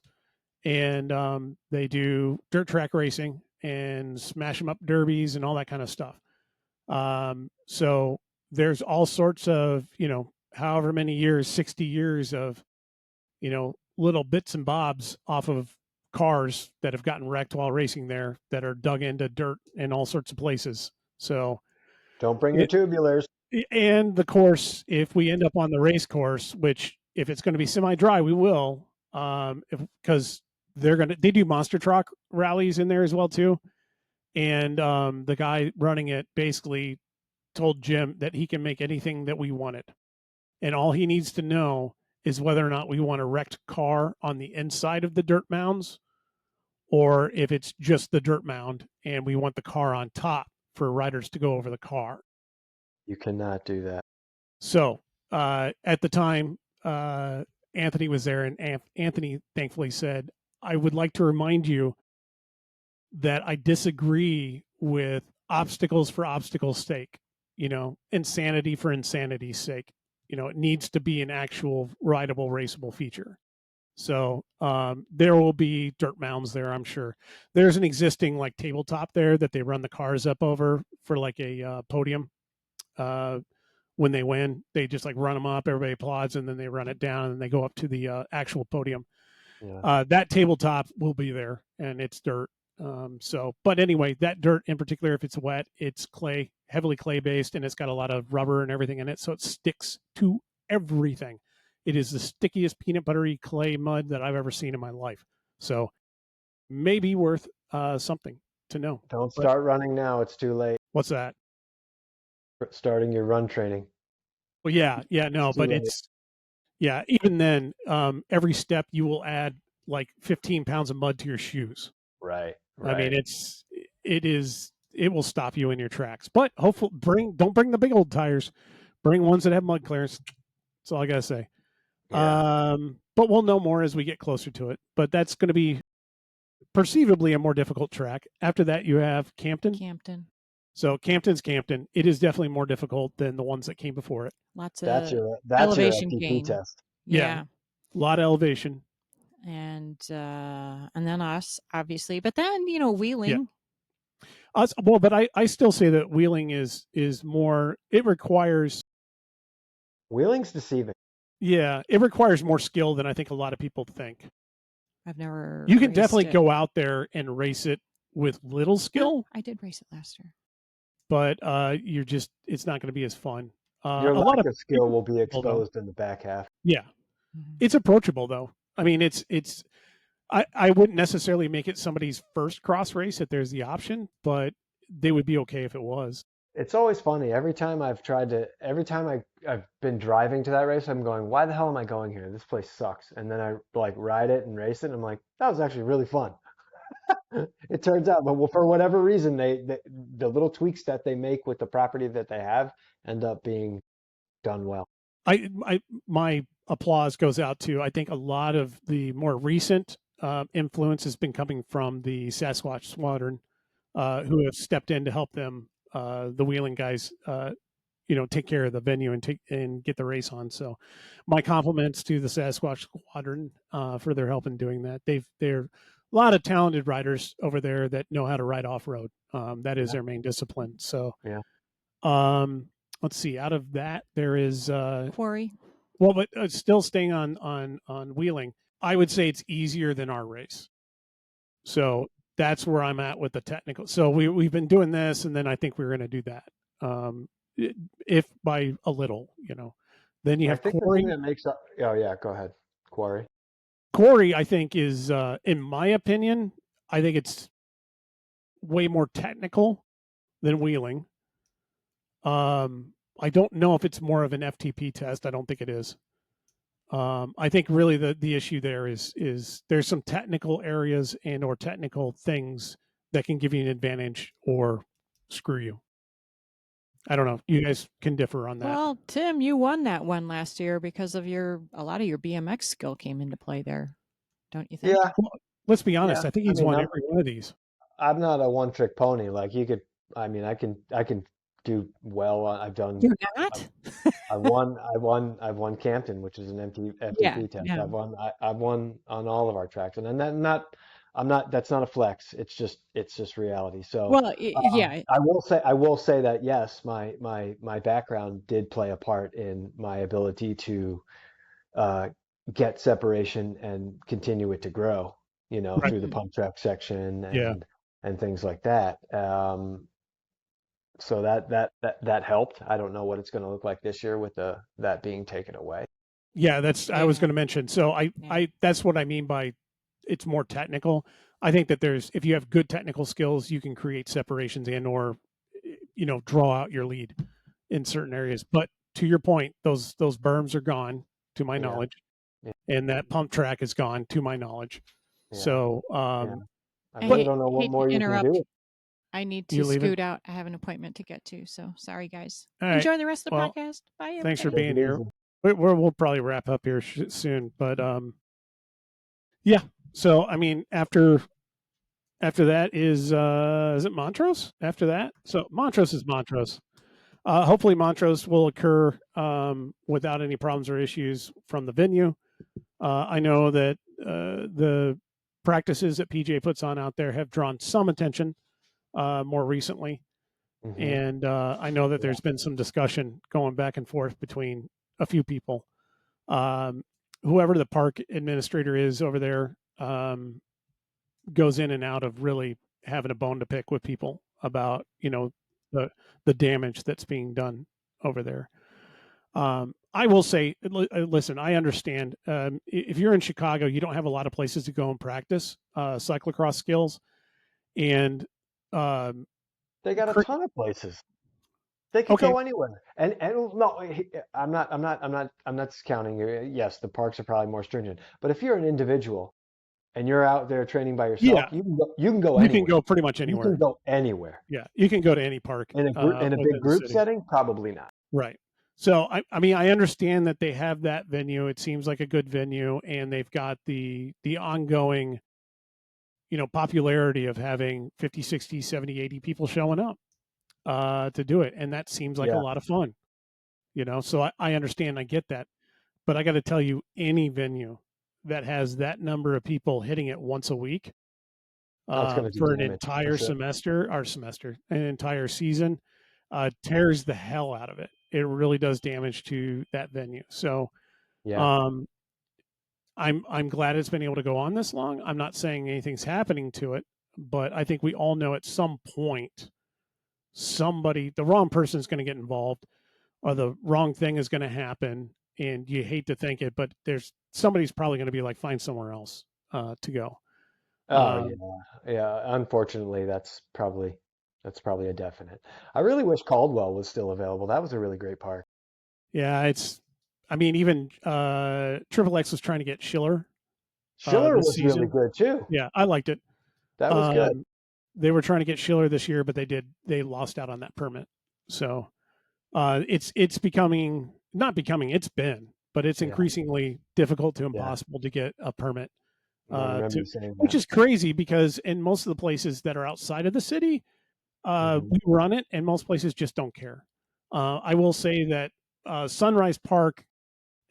And they do dirt track racing and smash them up derbies and all that kind of stuff. So there's all sorts of, however many years, 60 years of, little bits and bobs off of cars that have gotten wrecked while racing there, that are dug into dirt in all sorts of places. So don't bring your tubulars. And the course, if we end up on the race course, which if it's going to be semi-dry, we will, because they do monster truck rallies in there as well too. And the guy running it basically told Jim that he can make anything that we wanted. And all he needs to know is whether or not we want a wrecked car on the inside of the dirt mounds, or if it's just the dirt mound and we want the car on top for riders to go over the car. You cannot do that. So at the time, Anthony was there, and Anthony thankfully said, I would like to remind you that I disagree with obstacles for obstacle's sake, insanity for insanity's sake. It needs to be an actual rideable, raceable feature. So there will be dirt mounds there, I'm sure. There's an existing like tabletop there that they run the cars up over for like a podium. When they win, they just like run them up, everybody applauds, and then they run it down and they go up to the actual podium. Yeah. That tabletop will be there, and it's dirt. But anyway, that dirt in particular, if it's wet, it's clay, heavily clay based, and it's got a lot of rubber and everything in it. So it sticks to everything. It is the stickiest peanut buttery clay mud that I've ever seen in my life. So maybe worth something to know. Don't start running now. It's too late. What's that? Starting your run training. Well, no, but even then, every step you will add like 15 pounds of mud to your shoes. Right. I mean, it will stop you in your tracks. But hopefully, don't bring the big old tires. Bring ones that have mud clearance. That's all I gotta say. Yeah. But we'll know more as we get closer to it. But that's going to be perceivably a more difficult track. After that, you have Campton. So Campton's Campton. It is definitely more difficult than the ones that came before it. Lots of elevation gain. Test. Yeah. A lot of elevation. And then us, obviously. But then, wheeling. Yeah. Well, but I still say that wheeling is more, it requires. Wheeling's deceiving. Yeah, it requires more skill than I think a lot of people think. I've never. You can definitely go out there and race it with little skill. I did race it last year. But it's not going to be as fun. Your lack of skill will be exposed in the back half. Yeah. Mm-hmm. It's approachable though. I mean, it's I wouldn't necessarily make it somebody's first cross race if there's the option, but they would be okay if it was. It's always funny. Every time I've been driving to that race, I'm going, why the hell am I going here? This place sucks. And then I like ride it and race it, and I'm like, that was actually really fun. It turns out, but for whatever reason, the little tweaks that they make with the property that they have end up being done well. My applause goes out to, I think a lot of the more recent influence has been coming from the Sasquatch Squadron, who have stepped in to help them, the wheeling guys, take care of the venue and get the race on. So my compliments to the Sasquatch Squadron for their help in doing that. They're a lot of talented riders over there that know how to ride off road. That is their main discipline. So yeah. Let's see. Out of that, there is Quarry. Well, but still staying on wheeling, I would say it's easier than our race. So that's where I'm at with the technical. So we've been doing this, and then I think we're going to do that. If by a little, Then you have Quarry. The thing that makes up. Oh yeah, go ahead. Quarry. Quarry, I think, is in my opinion, I think it's way more technical than wheeling. I don't know if it's more of an FTP test. I don't think it is. I think really the issue there is there's some technical areas and or technical things that can give you an advantage or screw you. I don't know. You guys can differ on that. Well, Tim, you won that one last year because of a lot of your BMX skill came into play there, don't you think? Yeah. Well, let's be honest. I think he's won every one of these. I'm not a one-trick pony. Like you could. I mean, I can do well. I've done. You're not. I've won Campton, which is an FTP test. Yeah. I've won on all of our tracks, and I'm not. That's not a flex. It's just reality. So well, yeah. I will say that yes, my background did play a part in my ability to get separation and continue it to grow. Right. Through the pump track section and things like that. So that helped. I don't know what it's going to look like this year with that being taken away. Yeah, I was going to mention. So I that's what I mean by it's more technical. I think that if you have good technical skills, you can create separations and or draw out your lead in certain areas. But to your point, those berms are gone to my knowledge, and that pump track is gone to my knowledge. Yeah. So I really don't know what more you can do. I need to scoot out. I have an appointment to get to. So sorry, guys. All right. Enjoy the rest of the podcast. Bye. Everybody. Thanks for being here. We'll probably wrap up here soon, but yeah. So I mean, after that is it Montrose? After that, so Montrose is Montrose. Hopefully, Montrose will occur without any problems or issues from the venue. I know that the practices that PJ puts on out there have drawn some attention more recently. Mm-hmm. And I know that there's been some discussion going back and forth between a few people. Whoever the park administrator is over there goes in and out of really having a bone to pick with people about, the damage that's being done over there. I will say, listen, I understand. If you're in Chicago, you don't have a lot of places to go and practice cyclocross skills. And they got a ton of places. They can go anywhere. And no, I'm not discounting you. Yes, the parks are probably more stringent. But if you're an individual and you're out there training by yourself, you can go anywhere. You can go pretty much anywhere. You can go anywhere. Yeah, you can go to any park. In a big group setting, probably not. Right. So I mean, I understand that they have that venue. It seems like a good venue, and they've got the ongoing popularity of having 50, 60, 70, 80 people showing up to do it. And that seems like a lot of fun, so I understand, I get that, but I got to tell you, any venue that has that number of people hitting it once a week for an entire an entire season, tears the hell out of it. It really does damage to that venue. So, I'm glad it's been able to go on this long. I'm not saying anything's happening to it, but I think we all know at some point, the wrong person is going to get involved, or the wrong thing is going to happen. And you hate to think it, but somebody's probably going to be like, find somewhere else. to go. Oh yeah. Unfortunately, that's probably a definite. I really wish Caldwell was still available. That was a really great park. Yeah, I mean, even Triple X was trying to get Schiller Schiller this was really season. good too. Yeah, I liked it. That was good. Um, they were trying to get Schiller this year, but they lost out on that permit. So it's becoming not becoming. It's been, but it's Yeah, increasingly difficult to yeah. impossible to get a permit. I remember To you saying which that. is crazy because in most of the places that are outside of the city, Hmm. we run it, and most places just don't care. I will say that Sunrise Park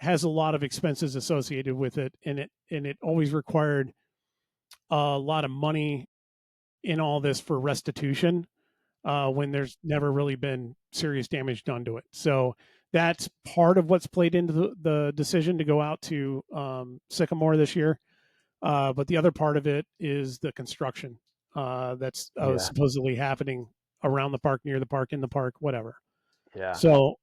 has a lot of expenses associated with it, and it always required a lot of money in all this for restitution when there's never really been serious damage done to it. So that's part of what's played into the decision to go out to Sycamore this year. But the other part of it is the construction that's Yeah, supposedly happening around the park, near the park, in the park, whatever. yeah. So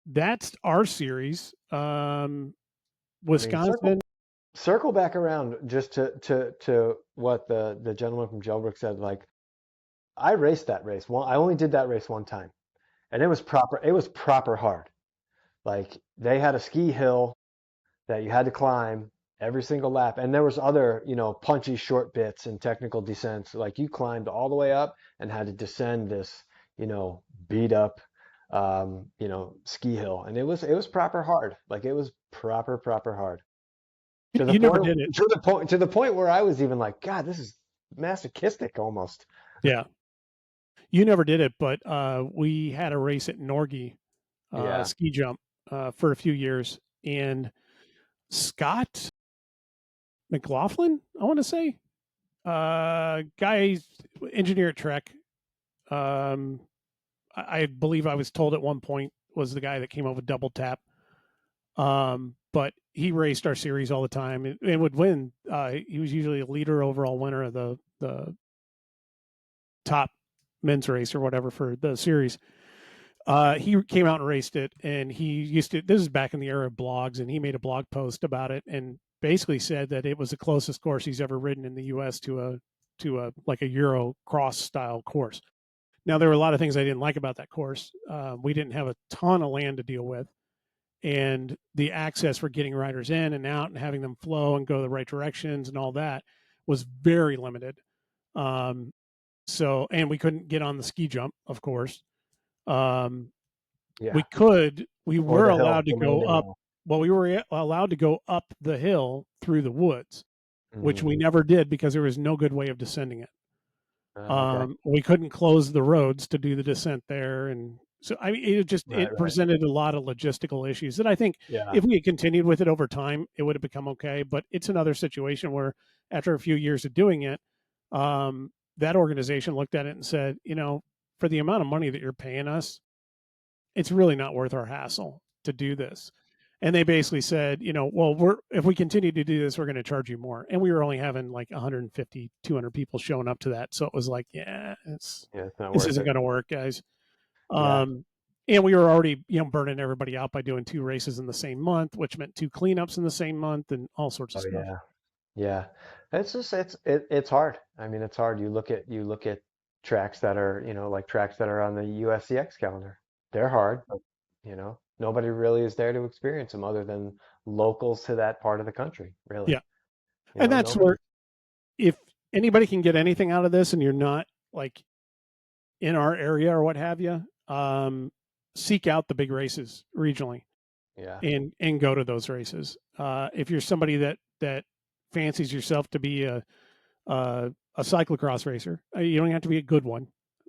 that's our series. I mean, Wisconsin. circle back around just to what the gentleman from Jailbrook said. Like, I raced that race. Well, I only did that race one time, and it was proper. It was proper hard. Like, they had a ski hill that you had to climb every single lap, and there was other, punchy short bits and technical descents. Like, you climbed all the way up and had to descend this, beat up, ski hill, and it was proper hard. Like, it was proper hard. To the You never point did it. to the point where I was even like, God, this is masochistic almost. Yeah. You never did it, but we had a race at Norgie, Yeah. ski jump, for a few years, and Scott McLaughlin, I want to say, guy engineer at Trek. Um, I believe I was told at one point was the guy that came up with double tap. But he raced our series all the time and would win. He was usually a leader overall winner of the top men's race or whatever for the series. He came out and raced it, and he used to. This is back in the era of blogs, and he made a blog post about it, and basically said that it was the closest course he's ever ridden in the U.S. to a like a Euro cross style course. Now there were a lot of things I didn't like about that course. We didn't have a ton of land to deal with, and the access for getting riders in and out and having them flow and go the right directions and all that was very limited. Um, and we couldn't get on the ski jump, of course. Um, Yeah. we Or were the hill, allowed to the go landing up. hill. Well, we were allowed to go up the hill through the woods, which Hmm. we never did because there was no good way of descending it. Okay. We couldn't close the roads to do the descent there, and so I mean, Right. it Right. presented a lot of logistical issues that I think Yeah. if we had continued with it over time, it would have become okay. But it's another situation where after a few years of doing it, that organization looked at it and said, for the amount of money that you're paying us, it's really not worth our hassle to do this. And they basically said, well, if we continue to do this, we're going to charge you more. And we were only having like 150, 200 people showing up to that. So it was like, yeah, Yeah. It's not this worth isn't it. going to work, guys. Yeah. And we were already, burning everybody out by doing 2 races in the same month, which meant 2 cleanups in the same month and all sorts of Oh stuff. yeah. Yeah. It's hard. I mean, it's hard. You look at tracks that are, like tracks that are on the USCX calendar. They're hard, but nobody really is there to experience them other than locals to that part of the country, really. Yeah. And that's Nobody. where, if anybody can get anything out of this and you're not like in our area or what have you, seek out the big races regionally Yeah. and go to those races. If you're somebody that fancies yourself to be a cyclocross racer, you don't have to be a good one.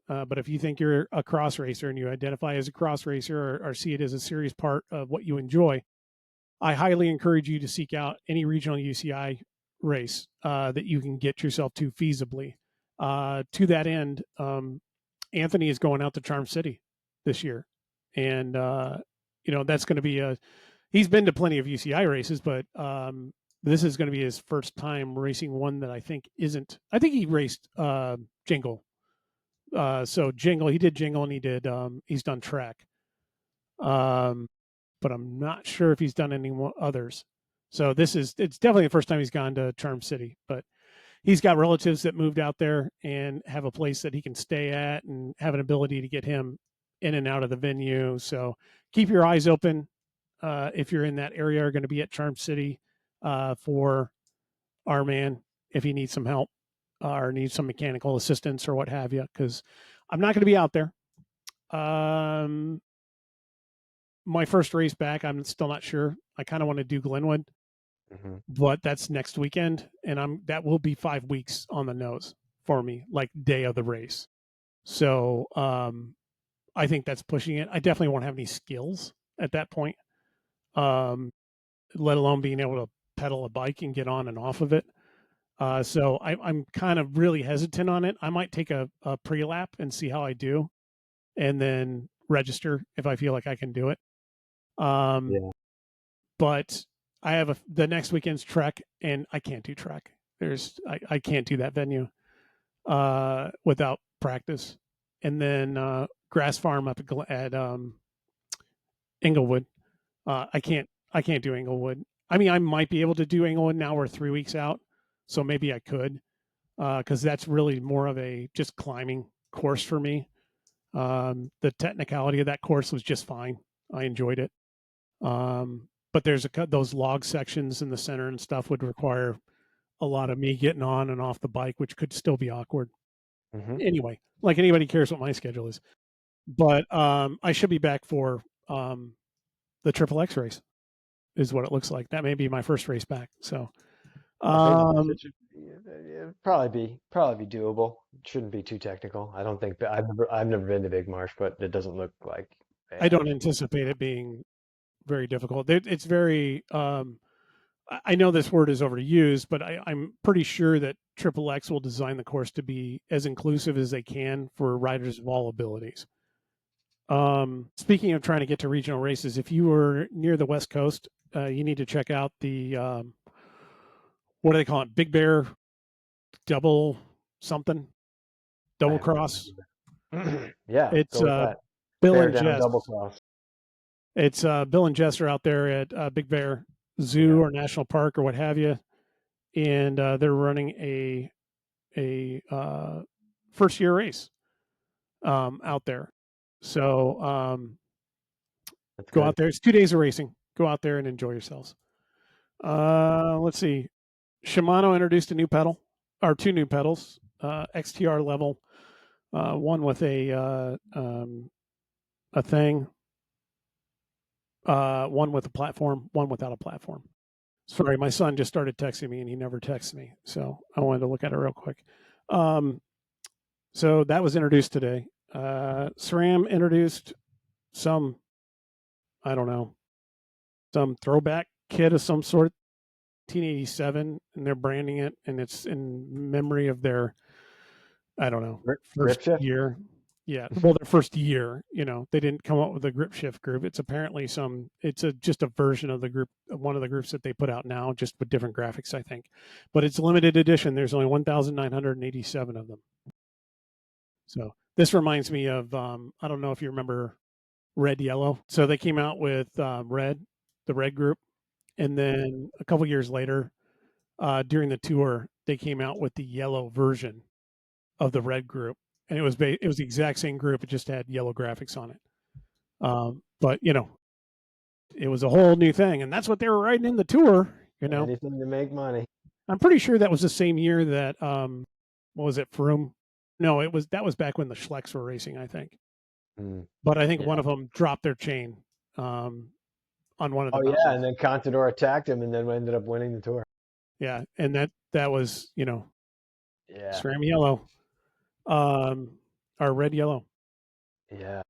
But if you think you're a cross racer and you identify as a cross racer or see it as a serious part of what you enjoy, I highly encourage you to seek out any regional UCI race that you can get yourself to feasibly. To that end, Anthony is going out to Charm City this year, and that's going to be a. He's been to plenty of UCI races, but this is going to be his first time racing one that I think isn't. I think he raced Jingle. So Jingle, he did Jingle, and he's done track. But I'm not sure if he's done any others. So it's definitely the first time he's gone to Charm City, but he's got relatives that moved out there and have a place that he can stay at and have an ability to get him in and out of the venue. So keep your eyes open if you're in that area, are going to be at Charm City for our man if he needs some help or needs some mechanical assistance or what have you, because I'm not going to be out there. My first race back, I'm still not sure. I kind of want to do Glenwood, but that's next weekend, and that will be 5 weeks on the nose for me, like day of the race. So I think that's pushing it. I definitely won't have any skills at that point, let alone being able to pedal a bike and get on and off of it. So I'm kind of really hesitant on it. I might take a pre-lap and see how I do, and then register if I feel like I can do it. But I have the next weekend's Trek, and I can't do Trek. I can't do that venue without practice. And then Grass Farm up at Inglewood. I can't do Inglewood. I mean, I might be able to do Inglewood now. We're 3 weeks out, so maybe I could, because that's really more of a just climbing course for me. The technicality of that course was just fine. I enjoyed it. But there's those log sections in the center and stuff would require a lot of me getting on and off the bike, which could still be awkward. Anyway, like anybody cares what my schedule is. But I should be back for the Triple X race, is what it looks like. That may be my first race back. So it'd probably be doable. It shouldn't be too technical. I don't think I've never been to Big Marsh, but it doesn't look like I don't anticipate it being very difficult. It's very I know this word is overused, but I'm pretty sure that Triple X will design the course to be as inclusive as they can for riders of all abilities. Speaking of trying to get to regional races, if you were near the West Coast, you need to check out the what do they call it? Big Bear double something, double cross. Yeah, it's Bill Bear and down Jess. double cross. It's Bill and Jess are out there at Big Bear Zoo or National Park or what have you, and they're running a first year race out there. So go out there. It's 2 days of racing. Go out there and enjoy yourselves. Let's see. Shimano introduced a new pedal, or two new pedals, XTR level, one with a thing, one with a platform, one without a platform. Sorry, my son just started texting me and he never texts me, so I wanted to look at it real quick. So that was introduced today. SRAM introduced some, I don't know, some throwback kit of some sort, 1987, and they're branding it, and it's in memory of their, I don't know, first year. Yeah, well, their first year, they didn't come up with a grip shift group. It's apparently just a version of the group, one of the groups that they put out now, just with different graphics, I think. But it's limited edition. There's only 1,987 of them. So this reminds me of, I don't know if you remember Red Yellow. So they came out with the Red group. And then a couple years later, during the tour, they came out with the yellow version of the Red group. And it was the exact same group. It just had yellow graphics on it. But, it was a whole new thing. And that's what they were riding in the tour, Anything to make money. I'm pretty sure that was the same year that, what was it, Froome? No, that was back when the Schlecks were racing, I think. But I think one of them dropped their chain on one of the mountains. And then Contador attacked him and then ended up winning the tour. Yeah, and that was, SRAM yellow. Or red yellow. Yeah.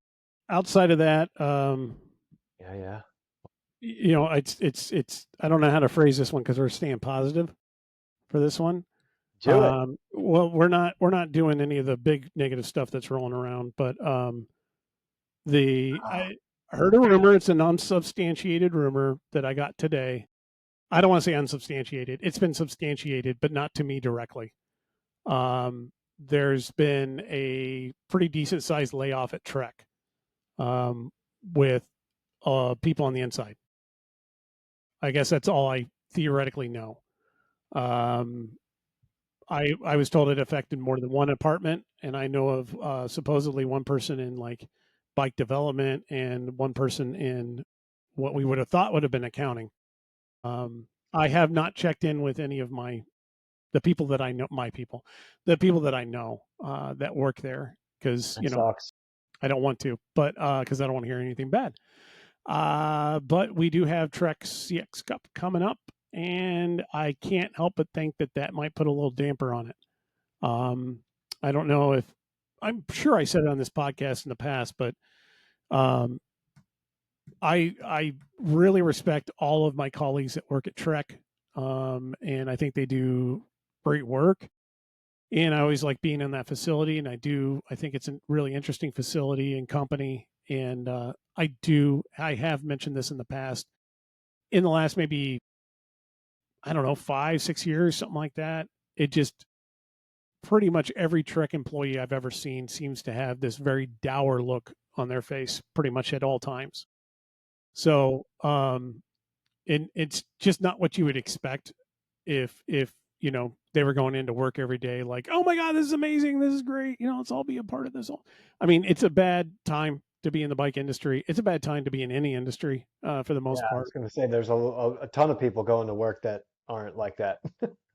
Outside of that, it's I don't know how to phrase this one because we're staying positive for this one. Well, we're not doing any of the big negative stuff that's rolling around, but I heard a rumor. It's an unsubstantiated rumor that I got today. I don't want to say unsubstantiated. It's been substantiated, but not to me directly. There's been a pretty decent sized layoff at Trek with people on the inside. I guess that's all I theoretically know. I was told it affected more than one department, and I know of supposedly one person in like bike development and one person in what we would have thought would have been accounting. I have not checked in with any of the people that I know, the people that I know that work there, because sucks. I don't want to, but because I don't want to hear anything bad. But we do have Trek CX Cup coming up, and I can't help but think that might put a little damper on it. I don't know if I'm sure I said it on this podcast in the past, but I really respect all of my colleagues that work at Trek, and I think they do great work. And I always like being in that facility, and I think it's a really interesting facility and company. And I have mentioned this in the past. In the last maybe, I don't know, 5-6 years, something like that, it just pretty much every Trek employee I've ever seen seems to have this very dour look on their face pretty much at all times. So, and it's just not what you would expect if they were going into work every day like, oh my God, this is amazing, this is great, let's all be a part of this. I mean, it's a bad time to be in the bike industry. It's a bad time to be in any industry for the most part. I was going to say there's a ton of people going to work that aren't like that.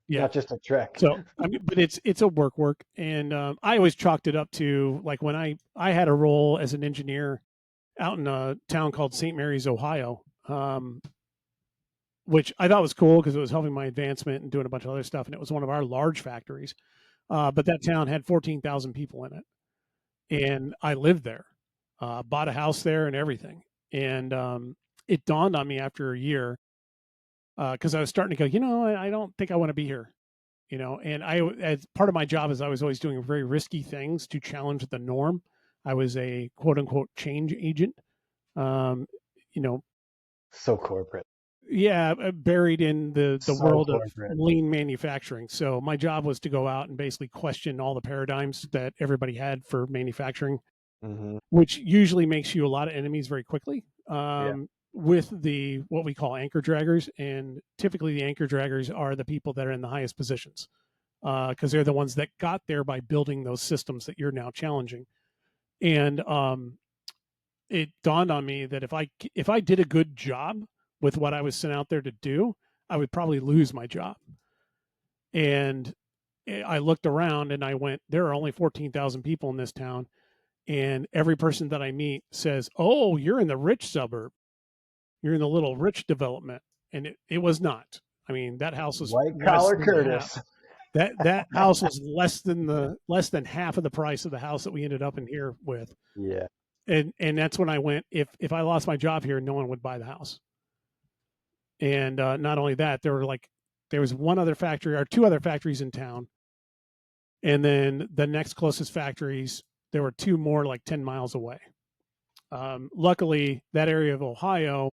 Yeah, not just a Trek. So I mean, but it's a work, and I always chalked it up to like when I had a role as an engineer out in a town called St. Mary's, Ohio, which I thought was cool because it was helping my advancement and doing a bunch of other stuff, and it was one of our large factories. But that town had 14,000 people in it, and I lived there, bought a house there and everything. And it dawned on me after a year because I was starting to go, I don't think I want to be here. And as part of my job is I was always doing very risky things to challenge the norm. I was a quote unquote change agent. So corporate. Yeah, buried in the world corporate of lean manufacturing. So my job was to go out and basically question all the paradigms that everybody had for manufacturing, which usually makes you a lot of enemies very quickly. With what we call anchor draggers, and typically the anchor draggers are the people that are in the highest positions because they're the ones that got there by building those systems that you're now challenging. And it dawned on me that if I did a good job with what I was sent out there to do, I would probably lose my job. And I looked around and I went, there are only 14,000 people in this town, and every person that I meet says, "Oh, you're in the rich suburb. You're in the little rich development." And it was not. I mean, that house was white collar Curtis. That house was less than half of the price of the house that we ended up in here with. Yeah. And that's when I went, if I lost my job here, no one would buy the house. And not only that, there was one other factory or two other factories in town. And then the next closest factories, there were two more like 10 miles away. Luckily, that area of Ohio,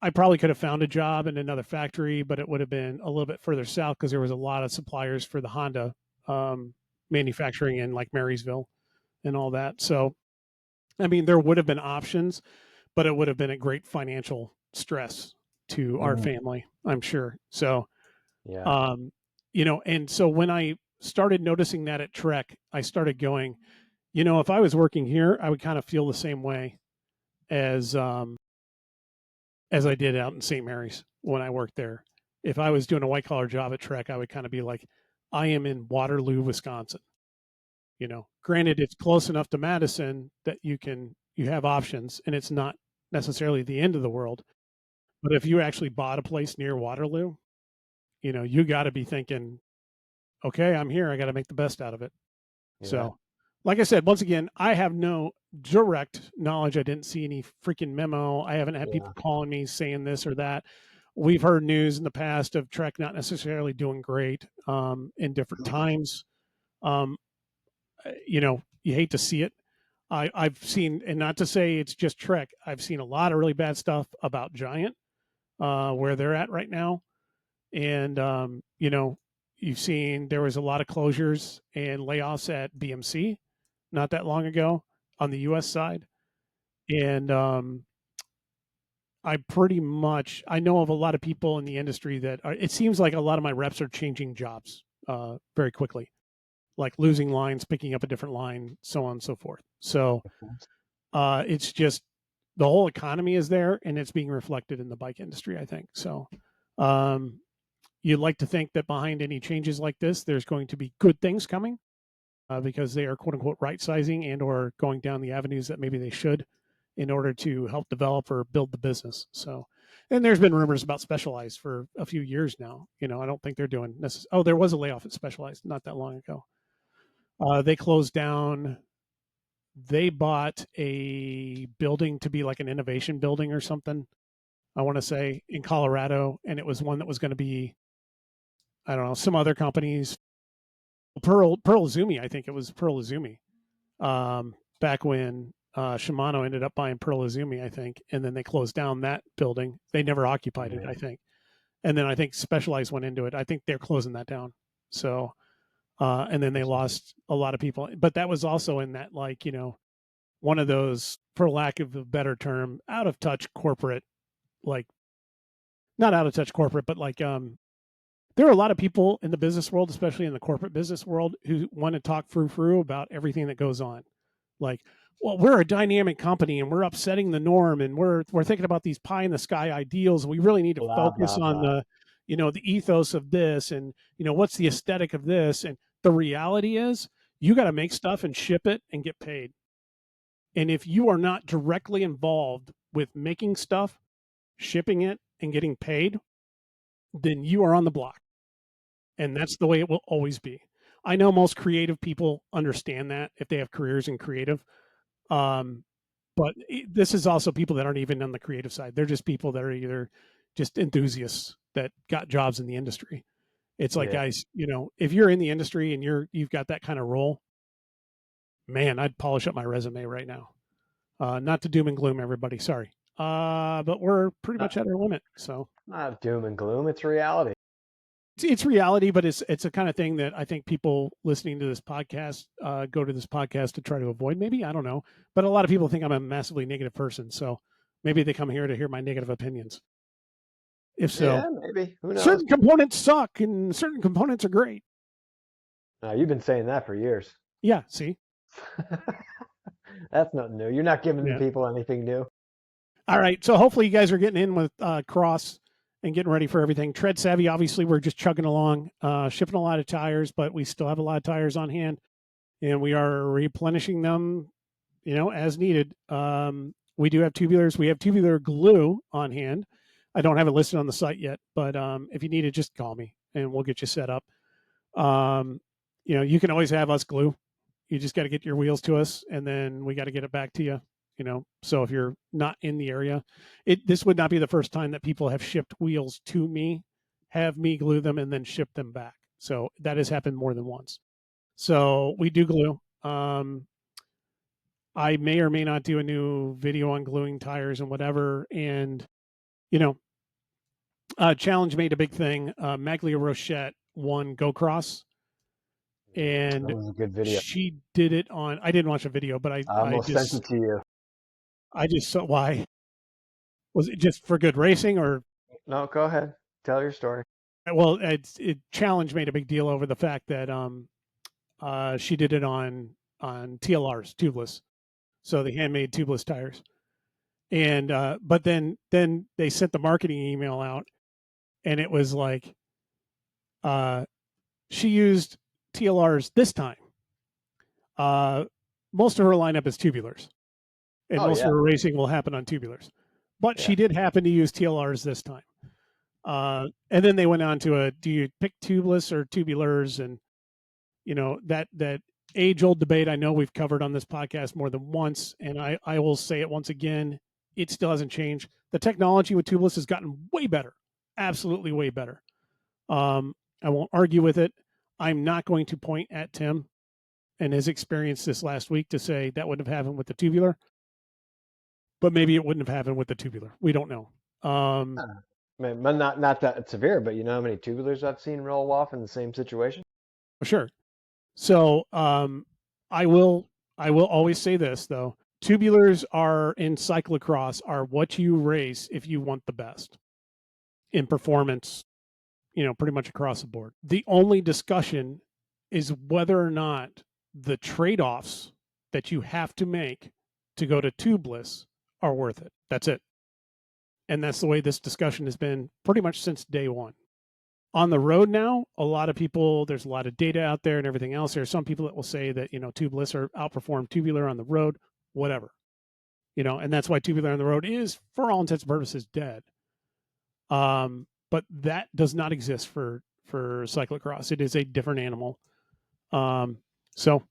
I probably could have found a job in another factory, but it would have been a little bit further south because there was a lot of suppliers for the Honda manufacturing in like Marysville and all that. So, I mean, there would have been options, but it would have been a great financial stress to our family, I'm sure. So, yeah. And so when I started noticing that at Trek, I started going, if I was working here, I would kind of feel the same way as I did out in St. Mary's when I worked there. If I was doing a white collar job at Trek, I would kind of be like, I am in Waterloo, Wisconsin. Granted, it's close enough to Madison that you have options, and it's not necessarily the end of the world. But if you actually bought a place near Waterloo, you got to be thinking, okay, I'm here. I got to make the best out of it. Yeah. So, like I said, once again, I have no direct knowledge. I didn't see any freaking memo. I haven't had people calling me saying this or that. We've heard news in the past of Trek not necessarily doing great in different times. You hate to see it. I've seen, and not to say it's just Trek, I've seen a lot of really bad stuff about Giant, where they're at right now. And, you've seen there was a lot of closures and layoffs at BMC not that long ago on the U.S. side. And I know of a lot of people in the industry that it seems like a lot of my reps are changing jobs very quickly, like losing lines, picking up a different line, so on and so forth. So it's just the whole economy is there, and it's being reflected in the bike industry, I think. So you'd like to think that behind any changes like this, there's going to be good things coming because they are quote unquote right sizing and or going down the avenues that maybe they should in order to help develop or build the business. So, and there's been rumors about Specialized for a few years now. I don't think they're doing Oh, there was a layoff at Specialized not that long ago. They closed down. They bought a building to be like an innovation building or something, I want to say, in Colorado. And it was one that was going to be, I don't know, some other companies. Pearl Izumi, I think it was Pearl Izumi. Back when Shimano ended up buying Pearl Izumi, I think, and then they closed down that building. They never occupied it, I think. And then I think Specialized went into it. I think they're closing that down. So, and then they lost a lot of people. But that was also in that, like, one of those, for lack of a better term, out of touch corporate, like, not out of touch corporate, but like, there are a lot of people in the business world, especially in the corporate business world, who want to talk frou-frou about everything that goes on. Like, well, we're a dynamic company and we're upsetting the norm and we're thinking about these pie in the sky ideals. We really need to focus on the ethos of this and, what's the aesthetic of this. And the reality is you got to make stuff and ship it and get paid. And if you are not directly involved with making stuff, shipping it, and getting paid, then you are on the block. And that's the way it will always be. I know most creative people understand that if they have careers in creative. But this is also people that aren't even on the creative side. They're just people that are either just enthusiasts that got jobs in the industry. It's like, guys, if you're in the industry and you've got that kind of role, man, I'd polish up my resume right now. Not to doom and gloom everybody. Sorry. But we're pretty much at our limit. So not doom and gloom. It's reality. It's reality, but it's a kind of thing that I think people listening to this podcast go to this podcast to try to avoid. Maybe, I don't know, but a lot of people think I'm a massively negative person, so maybe they come here to hear my negative opinions. If so, yeah, maybe. Who knows? Certain components suck, and certain components are great. You've been saying that for years. Yeah, see, that's nothing new. You're not giving people anything new. All right, so hopefully you guys are getting in with cross and getting ready for everything. Tread Savvy, obviously, we're just chugging along, shipping a lot of tires, but we still have a lot of tires on hand, and we are replenishing them, as needed. We do have tubulars. We have tubular glue on hand. I don't have it listed on the site yet, but if you need it, just call me, and we'll get you set up. You can always have us glue. You just got to get your wheels to us, and then we got to get it back to you. So if you're not in the area, this would not be the first time that people have shipped wheels to me, have me glue them, and then ship them back. So that has happened more than once. So we do glue. I may or may not do a new video on gluing tires and whatever. And, Challenge made a big thing. Maglia Rochette won Go Cross. And that was a good video. She did it on, I didn't watch a video, but I almost sent it to you. I just saw, why? Was it just for good racing or? No, go ahead. Tell your story. Well, Challenge made a big deal over the fact that she did it on TLRs, tubeless. So the handmade tubeless tires. And but then they sent the marketing email out, and it was like she used TLRs this time. Most of her lineup is tubulars. And most of her racing will happen on tubulars. But she did happen to use TLRs this time. And then they went on to do you pick tubeless or tubulars? And, that age-old debate I know we've covered on this podcast more than once, and I will say it once again, it still hasn't changed. The technology with tubeless has gotten way better, absolutely way better. I won't argue with it. I'm not going to point at Tim and his experience this last week to say that wouldn't have happened with the tubular. But maybe it wouldn't have happened with the tubular. We don't know. Not that severe, but you know how many tubulars I've seen roll off in the same situation? Sure. So I will always say this, though. tubulars are in cyclocross are what you race if you want the best in performance, pretty much across the board. The only discussion is whether or not the trade-offs that you have to make to go to tubeless are worth it. That's it. And that's the way this discussion has been pretty much since day one. On the road now, a lot of people, there's a lot of data out there and everything else. There are some people that will say that, tubeless or outperform tubular on the road, whatever. And that's why tubular on the road is, for all intents and purposes, dead. But that does not exist for cyclocross. It is a different animal. So,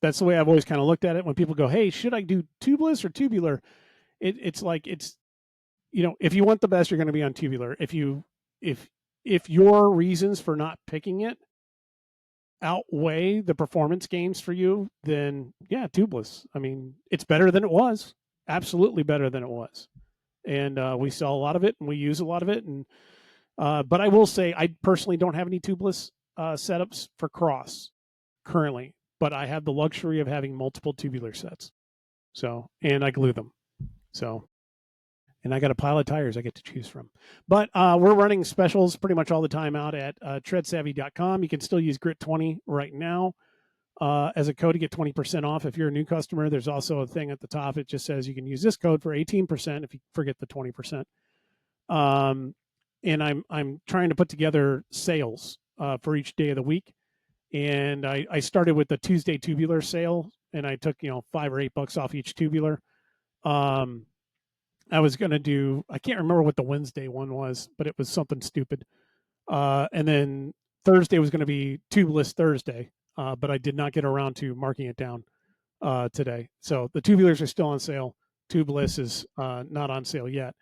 that's the way I've always kind of looked at it. When people go, hey, should I do tubeless or tubular? It's like, if you want the best, you're going to be on tubular. If your reasons for not picking it outweigh the performance gains for you, then yeah, tubeless. I mean, it's better than it was. Absolutely better than it was. And we sell a lot of it and we use a lot of it. And but I will say I personally don't have any tubeless setups for cross currently, but I have the luxury of having multiple tubular sets. So, and I glue them. So, and I got a pile of tires I get to choose from. But we're running specials pretty much all the time out at treadsavvy.com. You can still use Grit20 right now as a code to get 20% off. If you're a new customer, there's also a thing at the top. It just says you can use this code for 18% if you forget the 20%. And I'm trying to put together sales for each day of the week. And I started with the Tuesday tubular sale, and I took, $5 or $8 off each tubular. I was going to do, I can't remember what the Wednesday one was, but it was something stupid. And then Thursday was going to be tubeless Thursday, but I did not get around to marking it down today. So the tubulars are still on sale. Tubeless is not on sale yet.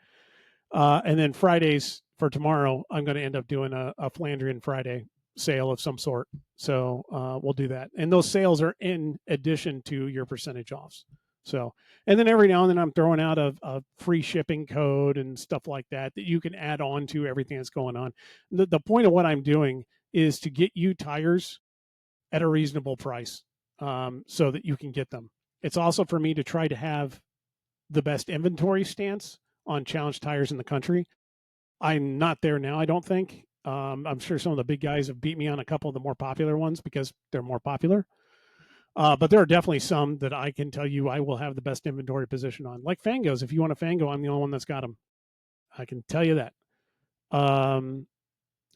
And then Fridays for tomorrow, I'm going to end up doing a Flandrian Friday sale of some sort. So we'll do that. And those sales are in addition to your percentage offs. So, and then every now and then I'm throwing out a free shipping code and stuff like that you can add on to everything that's going on. The point of what I'm doing is to get you tires at a reasonable price so that you can get them. It's also for me to try to have the best inventory stance on challenge tires in the country. I'm not there now, I don't think. I'm sure some of the big guys have beat me on a couple of the more popular ones because they're more popular. But there are definitely some that I can tell you I will have the best inventory position on. Like Fangos. If you want a Fango, I'm the only one that's got them. I can tell you that. And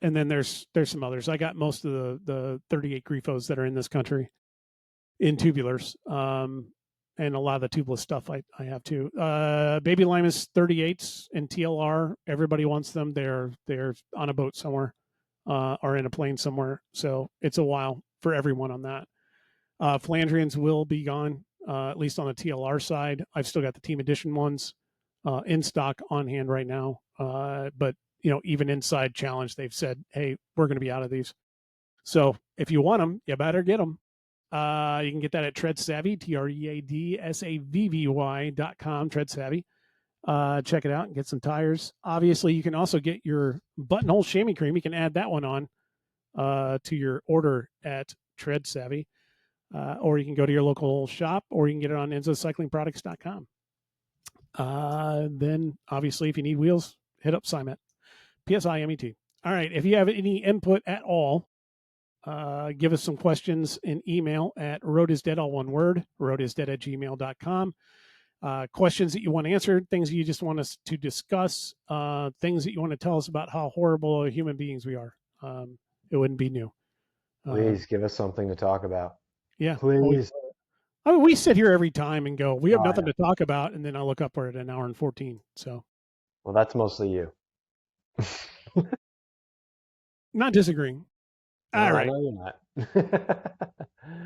then there's some others. I got most of the 38 Grifos that are in this country in tubulars. And a lot of the tubeless stuff I have too. Baby Limas 38s and TLR. Everybody wants them. They're on a boat somewhere or in a plane somewhere. So it's a while for everyone on that. Flandrians will be gone, at least on the TLR side. I've still got the team edition ones in stock on hand right now. But, even inside challenge, they've said, hey, we're going to be out of these. So if you want them, you better get them. You can get that at Tread Savvy, TreadSavvy.com, Tread Savvy. Check it out and get some tires. Obviously, you can also get your buttonhole chamois cream. You can add that one on to your order at Tread Savvy. Or you can go to your local shop, or you can get it on enzocyclingproducts.com. Then, obviously, if you need wheels, hit up Simet. PSIMET. All right. If you have any input at all, give us some questions in email at roadisdead, all one word, roadisdead@gmail.com. Questions that you want answered, things you just want us to discuss, things that you want to tell us about how horrible human beings we are. It wouldn't be new. Please give us something to talk about. Yeah. Please. I mean, we sit here every time and go, we have nothing to talk about. And then I look up, we're at 1 hour and 14. So. Well, that's mostly you. Not disagreeing. All right. No, you're not.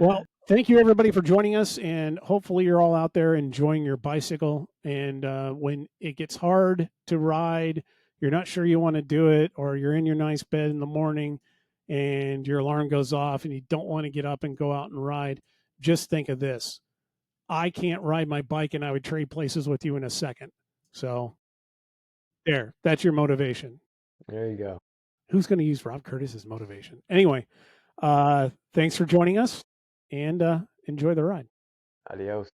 Well, thank you everybody for joining us, and hopefully you're all out there enjoying your bicycle. And when it gets hard to ride, you're not sure you want to do it, or you're in your nice bed in the morning and your alarm goes off and you don't want to get up and go out and ride, just think of this. I can't ride my bike and I would trade places with you in a second. So that's your motivation. There you go. Who's going to use Rob Curtis's motivation? Anyway, thanks for joining us, and enjoy the ride. Adios.